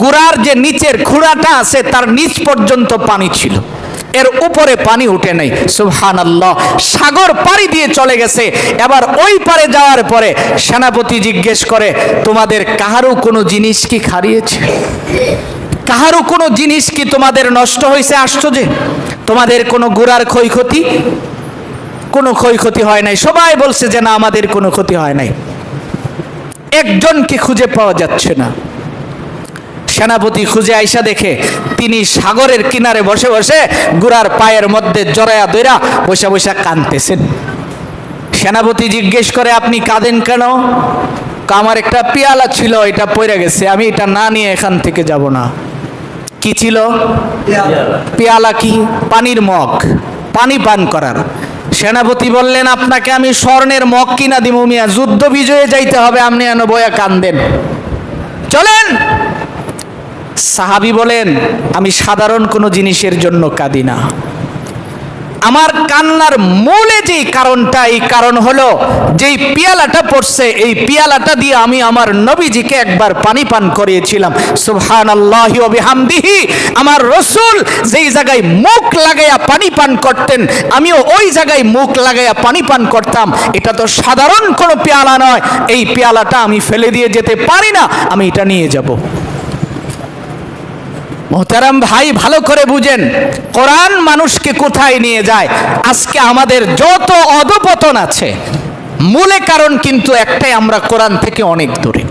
গুড়ার যে নিচের খুঁড়াটা আছে তার নিচ পর্যন্ত পানি ছিল। এর উপরে পানি উঠে নাই। সুবহানাল্লাহ। সাগর পাড়ি দিয়ে চলে গেছে। এবার ওই পারে যাওয়ার পরে সেনাপতি জিজ্ঞেস করে, তোমাদের কাহারও কোনো জিনিস কি হারিয়েছে? কাহারও কোনো জিনিস কি তোমাদের নষ্ট হয়েছে আসছো যে? তোমাদের কোনো গুড়ার ক্ষয়ক্ষতি? কোনো ক্ষয়ক্ষতি হয় নাই। সবাই বলছে যে না, আমাদের কোনো ক্ষতি হয় নাই। একজনকে খুঁজে পাওয়া যাচ্ছে না। সেনাপতি খুঁজে আইসা দেখে তিনি সাগরের কিনারে বসে বসে গুড়ার পায়ের মধ্যে জড়ায়া দইরা বসে বসে কাঁদতেছেন। সেনাপতি জিজ্ঞেস করে, আপনি কাঁদেন কেন? আমার একটা পেয়ালা ছিল, এটা পড়ে গেছে, আমি এটা না নিয়ে এখান থেকে যাব না। কি ছিল? পেয়ালা। কি? পানির মগ, পানি পান করার। সেনাপতি বললেন, আপনাকে আমি স্বর্ণের মগ কিনা দিব মিয়া, যুদ্ধ বিজয়ে যাইতে হবে, আপনি এনে বয়া কান্দেন, চলেন। সাহাবী বলেন, আমি সাধারণ কোনো জিনিসের জন্য কাঁদি না। আমার কান্নার মূলে যেই কারণটা, এই কারণ হলো যেই পিয়ালাটা পড়ছে, এই পিয়ালাটা দিয়ে আমি আমার নবীজিকে একবার পানি পান করিয়েছিলাম। সুবহানাল্লাহি ওয়া বিহামদিহি। আমার রাসূল যেই জায়গায় মুখ লাগাইয়া পানি পান করতেন, আমিও ওই জায়গায় মুখ লাগাইয়া পানি পান করতাম। এটা তো সাধারণ কোনো পেয়ালা নয়। এই পেয়ালাটা আমি ফেলে দিয়ে যেতে পারি না, আমি এটা নিয়ে যাব। মোহতারাম ভাই, ভালো করে বুঝেন, কোরআন মানুষকে কোথায় নিয়ে যায়। আজকে আমাদের যত অধপতন আছে, মূলে কারণ কিন্তু একটাই, আমরা কোরআন থেকে অনেক দূরে,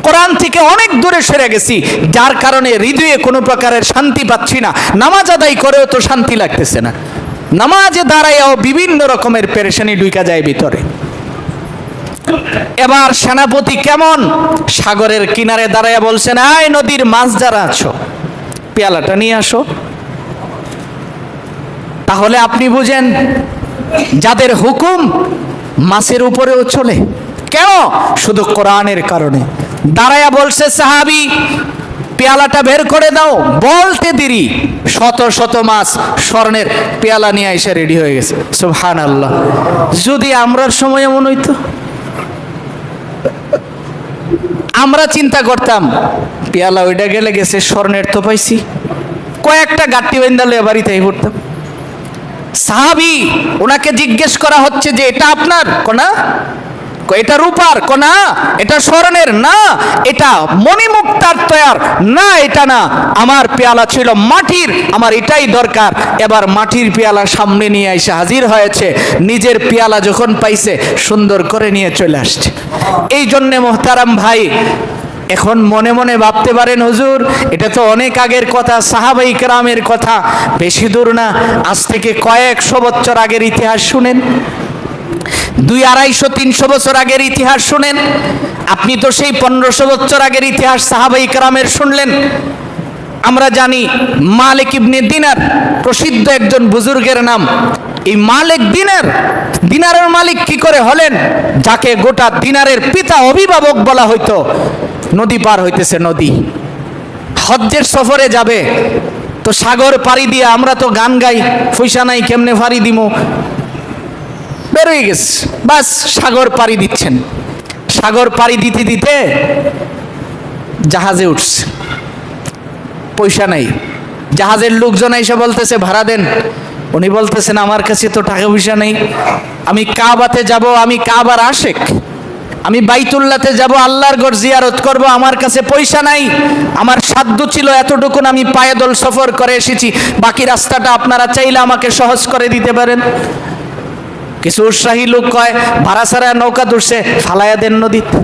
কোরআন থেকে অনেক দূরে সরে গেছি, যার কারণে হৃদয়ে কোনো প্রকারের শান্তি পাচ্ছি না। নামাজ আদায় করেও তো শান্তি লাগতেছে না, নামাজে দাঁড়াইয়াও বিভিন্ন রকমের পেরেশানি ঢুকা যায় ভিতরে। এবার সেনাপতি কেমন সাগরের কিনারে দাঁড়াইয়া বলছেন, আয় নদীর মাছ যারা আছো, পেয়ালাটা নিয়ে আসো। তাহলে আপনি বুঝেন, যাদের হুকুম মাছের উপরেও চলে। কেন? শুধু কোরআনের কারণে। দাঁড়ায়া বলছে সাহাবী, পেয়ালাটা বের করে দাও। বলতে দেরি, শত শত মাছ স্বর্ণের পেয়ালা নিয়ে এসে রেডি হয়ে গেছে। সুবহানাল্লাহ। যদি আমরার সময় এমন হইতো, আমরা চিন্তা করতাম, পেয়ালা ওইটা গেলে গেছে, স্বর্ণের তো পাইছি, কয়েকটা গাঁট্টি বেন্দালে বাড়িতে পড়তাম। সাহাবী, ওনাকে জিজ্ঞেস করা হচ্ছে যে এটা আপনার? কোনা এটা রূপার? কোনা এটা স্বর্ণের? না, এটা মণিমুক্তার তৈয়ার। না, এটা না, আমার পেয়ালা ছিল মাটির, আমার এটাই দরকার। এবার মাটির পেয়ালা সামনে নিয়ে এসে হাজির হয়েছে। নিজের পেয়ালা যখন পাইছে, সুন্দর করে নিয়ে চলে আসছে। এই জন্যে মোহতারাম ভাই, এখন মনে মনে ভাবতে পারেন, হুজুর এটা তো অনেক আগের কথা, সাহাবায়ে কেরামের কথা, বেশি দূর না, আজ থেকে কয়েকশো বছর আগের ইতিহাস শুনেন, 200, 300 বছর আগের ইতিহাস শুনেন। আপনি তো সেই 1500 বছর আগের ইতিহাস সাহাবায়ে কেরামের শুনলেন। আমরা জানি মালিক ইবনে দিনার প্রসিদ্ধ একজন বুজুর্গের নাম। এই মালিক দিনারের মালিক কি করে হলেন? যাকে গোটা দিনারের পিতা, অভিভাবক বলা হইতো। নদী পার হইতেছে, নদী, হজ্জের সফরে যাবে, তো সাগর পাড়ি দিয়ে, আমরা তো গান গাই, পয়সা নাই কেমনে পাড়ি দিমু, বেরোয় গেছে, বাস সাগর পাড়ি দিচ্ছেন। সাগর পাড়ি দিতে দিতে জাহাজে উঠছে, পয়সা নাই। জাহাজের লোকজন এসে বলতেছে ভাড়া দেন। উনি বলতেছেন আমার কাছে তো টাকা পয়সা নেই, আমি কাবাতে যাব, আমি কাবার আশেক, আমি বাইতুল্লাহতে যাব, আল্লাহর ঘর জিয়ারত করব, আমার কাছে পয়সা নাই। আমার সাধ্য ছিল এতটুকুন, আমি পায়দল সফর করে এসেছি, বাকি রাস্তাটা আপনারা চাইলে আমাকে সহজ করে দিতে পারেন। কিছু উৎসাহী লোক কয়, ভাড়া ছাড়া নৌকা ধরছে, ফালাইয়া দেন নদীতে।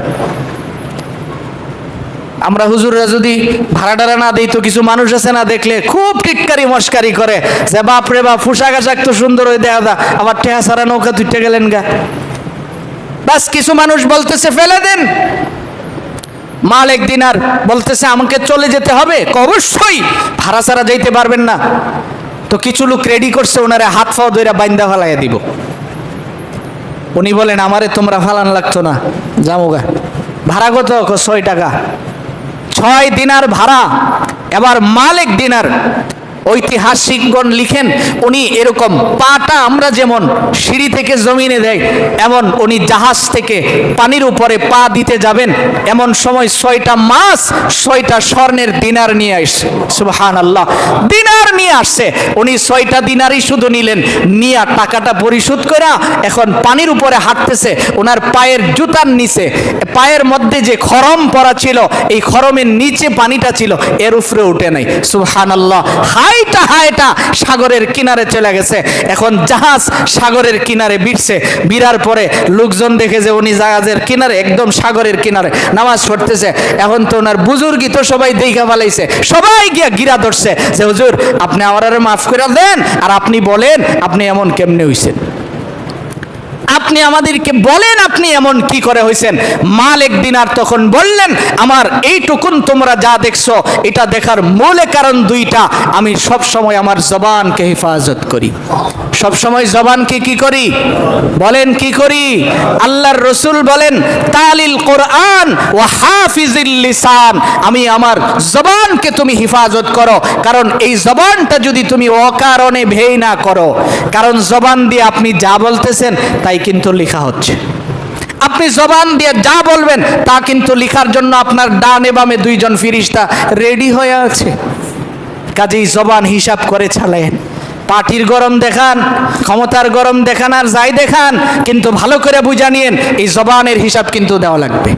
আমরা হুজুররা যদি ভাড়া টাড়া না দিই, তো কিছু মানুষ আছে না, দেখলে খুব টিটকারি মস্কারি করে যে বাপ রে বাপ, পোশাক আশাক তো সুন্দর হয়ে দেয়া দা, আবার টেহা ছাড়া নৌকা তুইতে গেলেন গা। বাস কিছু মানুষ বলতেছে ফেলে দেন। মালিক দিনার বলতেছে আমাকে চলে যেতে হবে, অবশ্যই ভাড়া ছাড়া যাইতে পারবেন না। তো কিছু লোক রেডি করছে, ওনারে হাত ফাও ধইরা বাইন্দা ফালাইয়া দিব। উনি বলেন আমারে তোমরা ফালান লাগতো না, যামুগা। ভাড়া কত? 6 টাকা, 6 দিনার ভাড়া। এবার মালিক দিনার ঐতিহাসিকগণ লিখেন উনি এরকম পাটা আমরা যেমন সিঁড়ি থেকে জমিনে দেয়, এমন উনি জাহাজ থেকে পানির উপরে পা দিতে যাবেন, এমন সময় 6টা মাছ 6টা স্বর্ণের দিনার নিয়ে আসছে। সুবহানাল্লাহ, দিনার নিয়ে আসছে। উনি 6টা দিনারই শুধু নিলেন, নিয়ে টাকাটা পরিশোধ করে এখন পানির উপরে হাঁটতেছে। ওনার পায়ের জুতার নিচে, পায়ের মধ্যে যে খরম পরা ছিল, এই খরমের নিচে পানিটা ছিল, এর উপরে উঠে নাই। সুবহানাল্লাহ, হাইটা হাইটা সাগরের কিনারে চলে গেছে। এখন জাহাজ সাগরের কিনারে বিড়ছে, বিড়ার পরে লোকজন দেখে যে উনি জাহাজের কিনারে একদম সাগরের কিনারে নামাজ পড়তেছে। এখন তো ওনার বুজুর্গই তো সবাই দেখা ফেলাইছে, সবাই গিয়া গিরা ধরছে যে হুজুর আপনি আমার মাফ করে দেন, আর আপনি বলেন আপনি এমন কেমনে হইছেন, আপনি আমাদেরকে বলেন আপনি এমন কি করে হয়েছেন। মালিক দিনার তখন বললেন, আমার এইটুকুন তোমরা যা দেখছো এটা দেখার মূল কারণ দুইটা, আমি সব সময় আমার জবানকে হেফাজত করি। সব সময় জবানকে কি করি বলেন, কি করি? আল্লাহর রাসূল বলেন, তালিল কোরআন ওয়া হাফিজিল লিসান, আমি আমার জবানকে তুমি হেফাজত করো, কারণ এই জবানটা যদি তুমি অকারণে ভেই না করো, কারণ জবান দিয়ে আপনি যা বলতেছেন তাই কিন্তু লেখা হচ্ছে। আপনি জবান দিয়ে যা বলবেন তা কিন্তু লেখার জন্য আপনার ডানে বামে 2জন ফেরেশতা রেডি হয়ে আছে। কাজেই জবান হিসাব করে চালায়েন। পাটির গরম দেখান, ক্ষমতার গরম দেখান, আর যাই দেখান, কিন্তু ভালো করে বুঝা নিয়েন এই জবানের হিসাব কিন্তু দেওয়া লাগবে।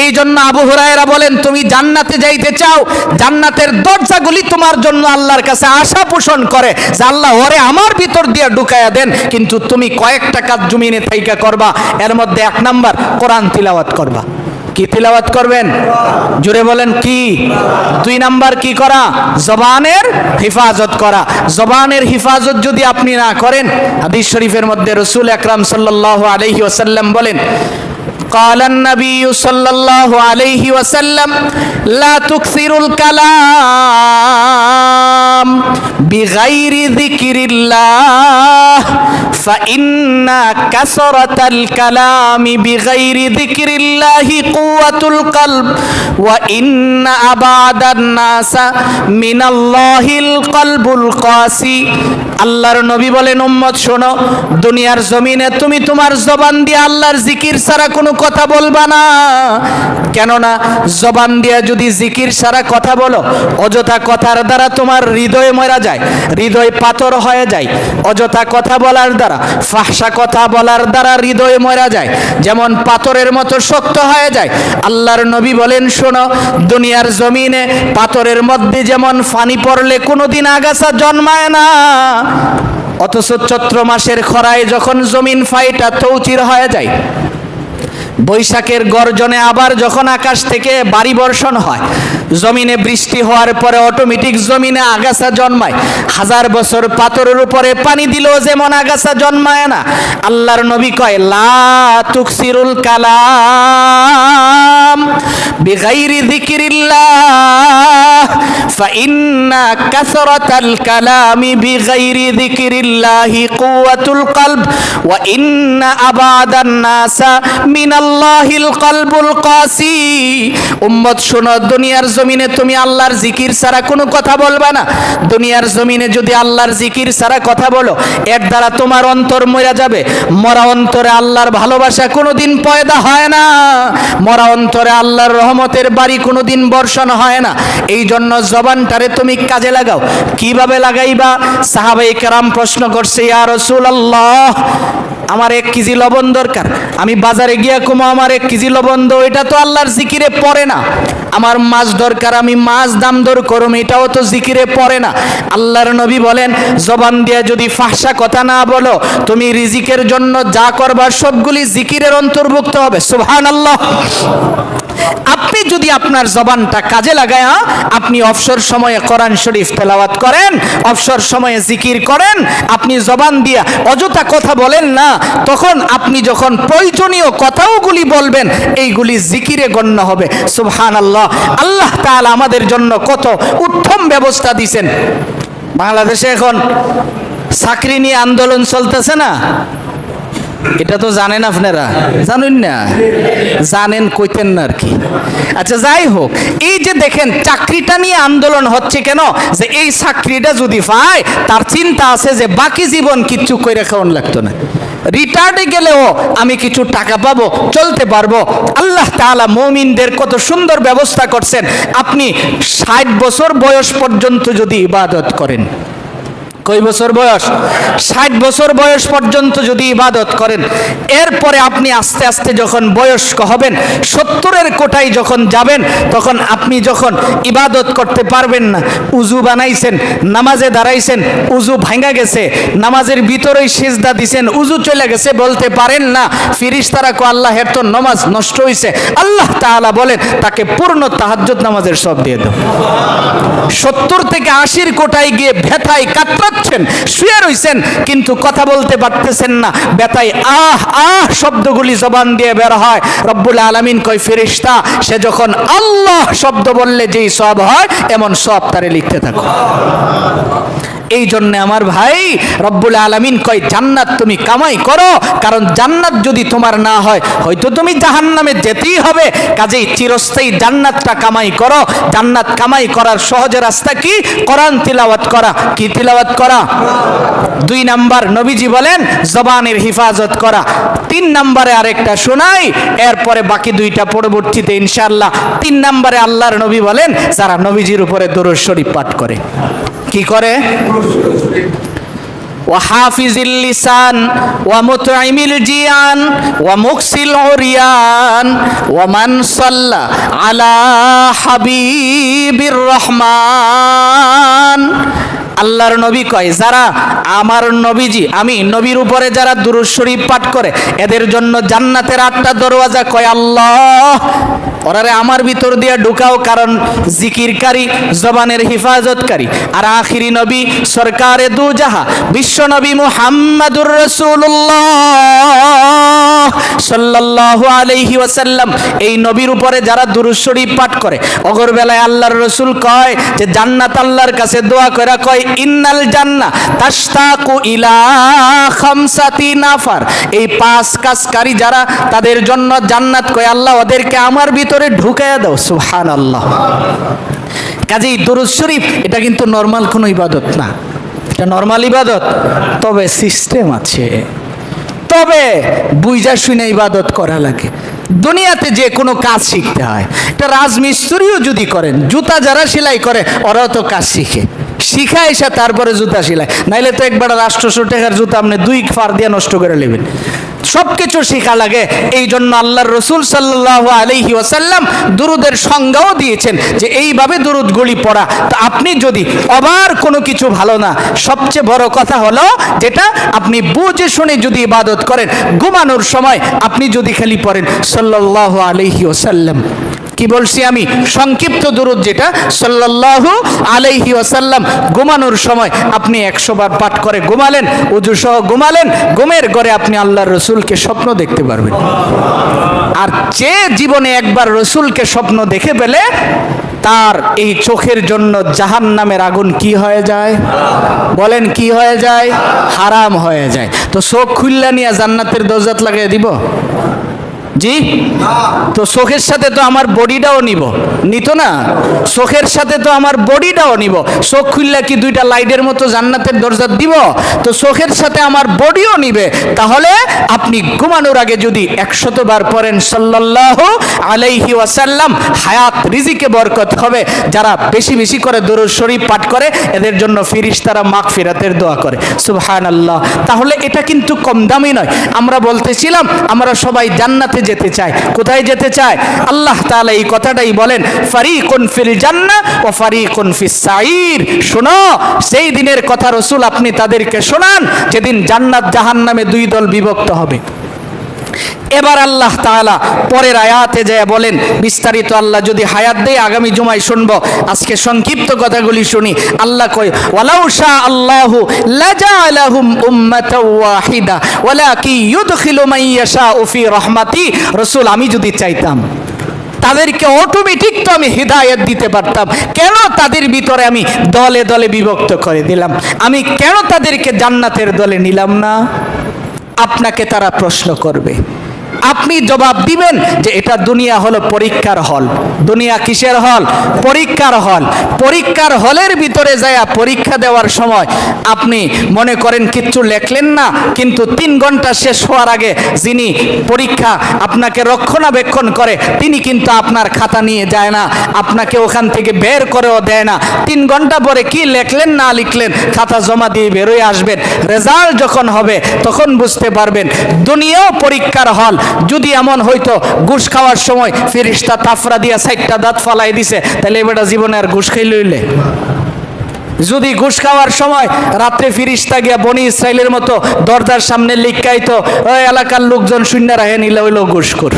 এই জন্য আবু হুরায়রা বলেন, তুমি জান্নাতে যাইতে চাও, জান্নাতের দরজাগুলি তোমার জন্য আল্লাহর কাছে আশা পোষণ করে যে আল্লাহ ওরে আমার ভিতর দিয়ে ঢুকায়া দেন, কিন্তু তুমি কয়েকটা কাজ জমিনে থাইকা করবা। এর মধ্যে 1 নাম্বার কোরআন তিলাওয়াত করবা। কি তিলাওয়াত করবেন? জোরে বলেন কি? 2 নাম্বার কি করা? জবানের হেফাজত করা। জবানের হেফাজত যদি আপনি না করেন, হাদিস শরীফের মধ্যে রাসূল আকরাম সাল্লাল্লাহু আলাইহি ওয়াসাল্লাম বলেন, قال النبي صلى الله عليه وسلم لا تكثروا الكلام بغير ذكر الله فإن كثرة الكلام بغير ذكر الله قوة القلب وإن أبعد الناس من الله القلب القاسي। আল্লাহর নবী বলেন, উম্মত শোনো, দুনিয়ার জমিনে তুমি তোমার জবান দিয়ে আল্লাহর জিকির ছাড়া কোনো কথা বলবা না। কেননা জবান দিয়ে যদি জিকির ছাড়া কথা বলো, অযথা কথার দ্বারা তোমার হৃদয়ে মরা যায়, হৃদয় পাথর হয়ে যায়। অযথা কথা বলার দ্বারা, ফাহশা কথা বলার দ্বারা হৃদয়ে মরা যায়, যেমন পাথরের মতো শক্ত হয়ে যায়। আল্লাহর নবী বলেন, শোনো, দুনিয়ার জমিনে পাথরের মধ্যে যেমন পানি পড়লে কোনোদিন আগাছা জন্মায় না, অথচ চৈত্র মাসের খরায় যখন জমিন ফাইটা তৌচির হয়ে যায়, বৈশাখের গর্জনে আবার যখন আকাশ থেকে বাড়ি বর্ষণ হয়, জমিনে বৃষ্টি হওয়ার পরে অটোমেটিক জমিনে আগাছা জন্মায়। 1000 বছর পাথরের উপরে পানি দিলেও যেমন আগাছা জন্মায় না, আল্লাহর নবী কয়, লা তুকসিরুল কালাম বিগাইরি যিকিরিল্লাহ ফাইন্না কাসরাতাল কালামি বিগাইরি যিকিরিল্লাহি কুওয়াতুল কলব ওয়া ইন্না আবাদান নাসা মিনাল্লাহিল কলবুল কাসি। উম্মত শোনো, দুনিয়ার জমিনে তুমি আল্লাহর জিকির ছাড়া কোনো কথা বলবা না। দুনিয়ার জমিনে যদি আল্লাহর জিকির ছাড়া কথা বলো, এর দ্বারা তোমার অন্তর মরে যাবে। মরা অন্তরে আল্লাহর ভালোবাসা কোনোদিন পয়দা হয় না, মরা অন্তরে আল্লাহর রহমতের বাড়ি কোনোদিন বর্ষণ হয় না। এই জন্য জবানটারে তুমি কাজে লাগাও। কিভাবে লাগাইবা? সাহাবায়ে কেরাম প্রশ্ন করছে, ইয়া রাসূলুল্লাহ, আমার 1 কেজি লবণ দরকার, আমি বাজারে গিয়া কুমো আমার 1 কেজি লবণ দাও, এটা তো আল্লাহর জিকিরে পড়ে না। আমার মাছ দরকার, আমি মাছ দাম দর করুম, এটাও তো জিকিরে পড়ে না। আল্লাহর নবী বলেন, জবান দিয়ে যদি ফাহশা কথা না বলো, তুমি রিজিকের জন্য যা করবা সবগুলি জিকিরের অন্তর্ভুক্ত হবে। সুবহানাল্লাহ। আপনি যদি আপনার জবানটা কাজে লাগায়া আপনি অবসর সময়ে কোরআন শরীফ তেলাওয়াত করেন, অবসর সময়ে জিকির করেন, আপনি জবান দিয়া অযথা কথা বলেন না, তখন আপনি যখন প্রয়োজনীয় কথাগুলি বলবেন, এইগুলি জিকিরে গণ্য হবে। সুবহানাল্লাহ। আল্লাহ তাআলা আমাদের জন্য কত উত্তম ব্যবস্থা দিয়েছেন। বাংলাদেশে এখন চাকরি নিয়ে আন্দোলন চলতেছে না? এটা তো জানেন আপনারা, জানেন না? জানেন কইতেন না আর কি। আচ্ছা যাই হোক, এই যে দেখেন চাকরিটা নিয়ে আন্দোলন হচ্ছে কেন? যে এই চাকরিটা যদি পায় তার চিন্তা আছে যে বাকি জীবন কিচ্ছু কইরা খাওয়ান লাগতো না, রিটায়ার্ডে গেলেও আমি কিছু টাকা পাবো, চলতে পারবো। আল্লাহ তাআলা মুমিনদের কত সুন্দর ব্যবস্থা করছেন। আপনি 60 বছর বয়স পর্যন্ত যদি ইবাদত করেন, কয় বছর বয়স? 60 বছর বয়স পর্যন্ত যদি ইবাদত করেন, এরপরে আপনি আস্তে আস্তে যখন বয়স্ক হবেন, 70-এর কোটায় যখন যাবেন, তখন আপনি যখন ইবাদত করতে পারবেন না, উজু বানাইছেন, নামাজে দাঁড়াইছেন, উজু ভাঙা গেছে, নামাজের ভিতরেই সিজদা দিছেন, উজু চলে গেছে, বলতে পারেন না, ফেরেশতারা কো আল্লাহ এর তো নামাজ নষ্ট হইছে। আল্লাহ তাআলা বলেন তাকে পূর্ণ তাহাজ্জুদ নামাজের সব দিয়ে দাও। 70 থেকে 80-র কোটায় গিয়ে ব্যথায় কাতরাচ্ছেন, শুয়ে রইছেন, কিন্তু কথা বলতে পারতেছেন না, ব্যথায় আহ আহ শব্দগুলি জবান দিয়ে বের হয়। রব্বুল আলামিন কয় ফেরেশতা, সে যখন আল্লাহ শব্দ বললে যেই সব হয়, এমন সব তারে লিখতে থাকো। এই জন্য আমার ভাই, রব্বুল আলামিন কয় জান্নাত তুমি কামাই করো, কারণ জান্নাত যদি তোমার না হয়, হয়তো তুমি জাহান্নামে যেতেই হবে। কাজেই চিরস্থায়ী জান্নাতটা কামাই করো। জান্নাত কামাই করার সহজ রাস্তা কি? কোরআন তিলাওয়াত করা। কি তিলাওয়াত করা? 2 নাম্বার নবীজি বলেন জবানের হিফাজত করা। 3 নাম্বারে আরেকটা শোনাই, এরপরে বাকি 2টা পরবর্তীতে ইনশাআল্লাহ। 3 নাম্বারে আল্লাহর নবী বলেন যারা নবীজির উপরে দরুদ শরীফ পাঠ করে। কি করে? ওয়াহাফিজিল লিসান ওয়া মুতঈমিল জিয়ান ওয়া মুকসিল উরিয়ান ওয়া মান সাল্লা আলা হাবিবির রহমান। আল্লাহর নবী কয় যারা আমার নবীজি, আমি নবীর উপরে যারা দুরূদ শরীফ পাঠ করে, এদের জন্য জান্নাতের 8টা দরওয়াজা। কয় আল্লাহ ওরারে আমার ভিতর দিয়ে ঢুকাও, কারণ জিকিরকারী, জবানের হিফাজতকারী। আর আখিরি নবী সরকারে দু জাহা বিশ্ব নবী মুহাম্মাদুর রাসূলুল্লাহ সাল্লাল্লাহু আলাইহি ওয়াসাল্লাম, এই নবীর উপরে যারা দুরূদ শরীফ পাঠ করে, অগর বেলায় আল্লাহর রাসূল কয় যে জান্নাত আল্লাহর কাছে দোয়া কইরা কয় ইন্নাল জান্নাহ তাশতাকু ইলা খামসাতি নাফার। এই 5 কাজকারী যারা, তাদের জন্য জান্নাত কয় আল্লাহ ওদেরকে আমার ভিতরে ঢুকাইয়া দাও। সুবহানাল্লাহ। কাজেই দুরূদ শরীফ এটা কিন্তু নরমাল কোনো ইবাদত না, এটা নরমাল ইবাদত, তবে সিস্টেম আছে, তবে বুঝা শুনে ইবাদত করা লাগে। দুনিয়াতে যে কোনো কাজ শিখতে হয়। এটা রাজমিস্ত্রিও যদি করেন, জুতা যারা সেলাই করে ওরাও তো কাজ শিখে, শিখা এসে তারপরে জুতা সেলাই, নাইলে তো একবার 800 টাকার জুতা আপনি 2 ফার দিয়ে নষ্ট করে নেবেন। সব কিছু শেখা লাগে। এই জন্য আল্লাহর রসুল সাল্লাল্লাহু আলাইহি ওয়াসাল্লাম দুরুদের সংজ্ঞাও দিয়েছেন যে এইভাবে দুরুদগুলি পড়া। তো আপনি যদি আবার কোনো কিছু ভালো না, সবচেয়ে বড় কথা হলো যেটা আপনি বুঝে শুনে যদি ইবাদত করেন, ঘুমানোর সময় আপনি যদি খালি পড়েন সাল্লাল্লাহু আলাইহি ওয়াসাল্লাম, কি বলছি আমি, সংক্ষিপ্ত দুরূদ যেটা সাল্লাল্লাহু আলাইহি ওয়াসাল্লাম, ঘুমানোর সময় আপনি 100 বার পাঠ করে ঘুমালেন, ওযু সহ ঘুমালেন, ঘুমের ঘরে আপনি আল্লাহর রসুলকে স্বপ্ন দেখতে পারবেন। আর যে জীবনে একবার রসুলকে স্বপ্ন দেখে পেলে, তার এই চোখের জন্য জাহান্নামের আগুন কি হয়ে যায়? বলেন কি হয়ে যায়? হারাম হয়ে যায়। তো চোখ খুললা নিয়ে জান্নাতের দরজাত লাগিয়ে দিব? জি, তো চোখের সাথে তো আমার বডিটাও নিব, নিত না? চোখের সাথে তো আমার বডিটাও নিব। চোখ খুললে কি 2টা লাইটের মতো জান্নাতের দরজা দিব? তো চোখের সাথে আমার বডিও নিবে। তাহলে আপনি ঘুমানোর আগে যদি 100 বার পড়েন সাল্লাল্লাহু আলাইহি ওয়াসাল্লাম, হায়াত রিজিকে বরকত হবে। যারা বেশি বেশি করে দরুদ শরীফ পাঠ করে, এদের জন্য ফেরেশতারা মাগফিরাতের দোয়া করে। সুবহানাল্লাহ। তাহলে এটা কিন্তু কম দামি নয়। আমরা বলতেছিলাম আমরা সবাই জান্নাতে যেতে চায়। কোথায় যেতে চায়? আল্লাহ তাআলা এই কথাটাই বলেন, ফারিকুন ফিল জান্নাহ ওয়া ফারিকুন ফিস সাঈর। শোনো, সেই দিনের কথা রাসূল আপনি তাদেরকে শোনান যেদিন জান্নাত জাহান্নামে 2 দল বিভক্ত হবে। এবার আল্লাহ তাআলা পরের আয়াতে যায় বলেন, বিস্তারিত আল্লাহ যদি হায়াত দেয় আগামী জুমায় শুনবো, আজকে সংক্ষিপ্ত কথাগুলি শুনি। আল্লাহ কয় ওয়ালাউ শা আল্লাহু লাজালাহুম উম্মাতাও ওয়াহিদা ওয়ালাকি ইউদখিলু মান ইয়াশাউ ফি রাহমাতি। রাসূল, আমি যদি চাইতাম তাদেরকে অটোমেটিক তো আমি হিদায়াত দিতে পারতাম, কেন তাদের ভিতরে আমি দলে দলে বিভক্ত করে দিলাম? আমি কেন তাদেরকে জান্নাতের দলে নিলাম না? আপনাকে তারা প্রশ্ন করবে, আপনি জবাব দিবেন যে এটা দুনিয়া হলো পরীক্ষার হল। দুনিয়া কিসের হল? পরীক্ষার হল। পরীক্ষার হলের ভিতরে যায় পরীক্ষা দেওয়ার সময় আপনি মনে করেন কিচ্ছু লেখলেন না, কিন্তু 3 ঘন্টা শেষ হওয়ার আগে যিনি পরীক্ষা আপনাকে রক্ষণাবেক্ষণ করে তিনি কিন্তু আপনার খাতা নিয়ে যায় না, আপনাকে ওখান থেকে বের করেও দেয় না। 3 ঘন্টা পরে কি লেখলেন না লিখলেন খাতা জমা দিয়ে বেরোয় আসবেন। রেজাল্ট যখন হবে তখন বুঝতে পারবেন দুনিয়াও পরীক্ষার হল। যদি এমন হইতো ঘুষ খাওয়ার সময় ফেরেশতা তাফরা দিয়া 4টা দাঁত ফালাই দিছে, তাহলে এবারে জীবনে আর ঘুষ খাই লইলে? যদি ঘুষ খাওয়ার সময় রাত্রে ফেরেশতা গিয়া বনি ইসরাইলের মতো দরজার সামনে লিখাইতো ওই এলাকার লোকজন শূন্য রাহে নিলে হইলো ঘুষখোর,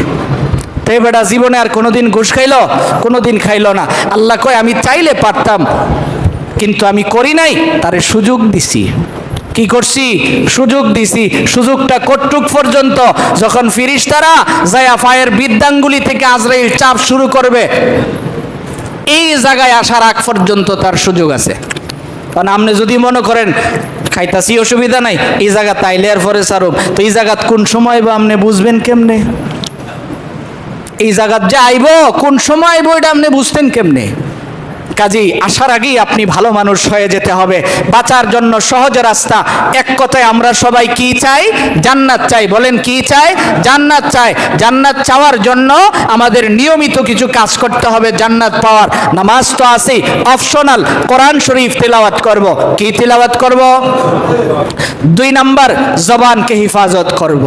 তো এবারে জীবনে আর কোনোদিন ঘুষ খাইলো? কোনোদিন খাইলো না। আল্লাহ কয় আমি চাইলে পারতাম, কিন্তু আমি করি নাই, তারে সুযোগ দিছি। কি করছি? সুযোগ দিছি। সুযোগটা কতটুক পর্যন্ত? যখন ফেরেশতারা যায় পায়ের বৃদ্ধাঙ্গুলি থেকে আজরাইল চাপ শুরু করবে, এই জায়গায় আসার আগ পর্যন্ত তার সুযোগ আছে। কারণ আপনি যদি মনে করেন খাইতাছি অসুবিধা নাই, এই জায়গা তাইলে আর পরে সারব, তো এই জায়গাত কোন সময় বা আপনি বুঝবেন কেমনে? এই জায়গাত যে আইব কোন সময় আইব এটা আপনি বুঝতেন কেমনে? কাজেই আসার আগেই আপনি ভালো মানুষ হয়ে যেতে হবে। বাঁচার জন্য সহজ রাস্তা, এক কথায় আমরা সবাই কি চাই? জান্নাত চাই। বলেন কি চাই? জান্নাত চাই। জান্নাত চাওয়ার জন্য আমাদের নিয়মিত কিছু কাজ করতে হবে জান্নাত পাওয়ার। নামাজ তো আছেই, অপশনাল কোরআন শরীফ তিলাওয়াত করব। কি তিলাওয়াত করব? 2 নাম্বার, জবানকে হিফাজত করব।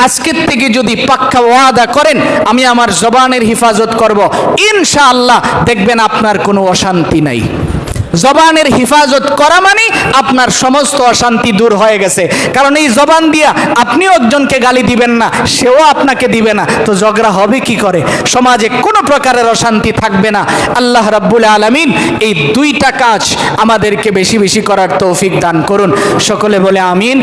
আজকের থেকে যদি পাক্কা ওয়াদা করেন আমি আমার জবানের হিফাজত করব, ইনশাআল্লাহ দেখবেন আপনার কোনো অশান্তি নাই। জবানের হিফাজত করা মানে আপনার সমস্ত অশান্তি দূর হয়ে গেছে। কারণ এই জবান দিয়া আপনিও একজনকে গালি দিবেন না, সেও আপনাকে দিবে না, তো ঝগড়া হবে কি করে? সমাজে কোনো প্রকারের অশান্তি থাকবে না। আল্লাহ রাব্বুল আলামিন এই 2টা কাজ আমাদেরকে বেশি বেশি করার তৌফিক দান করুন। সকলে বলে আমিন।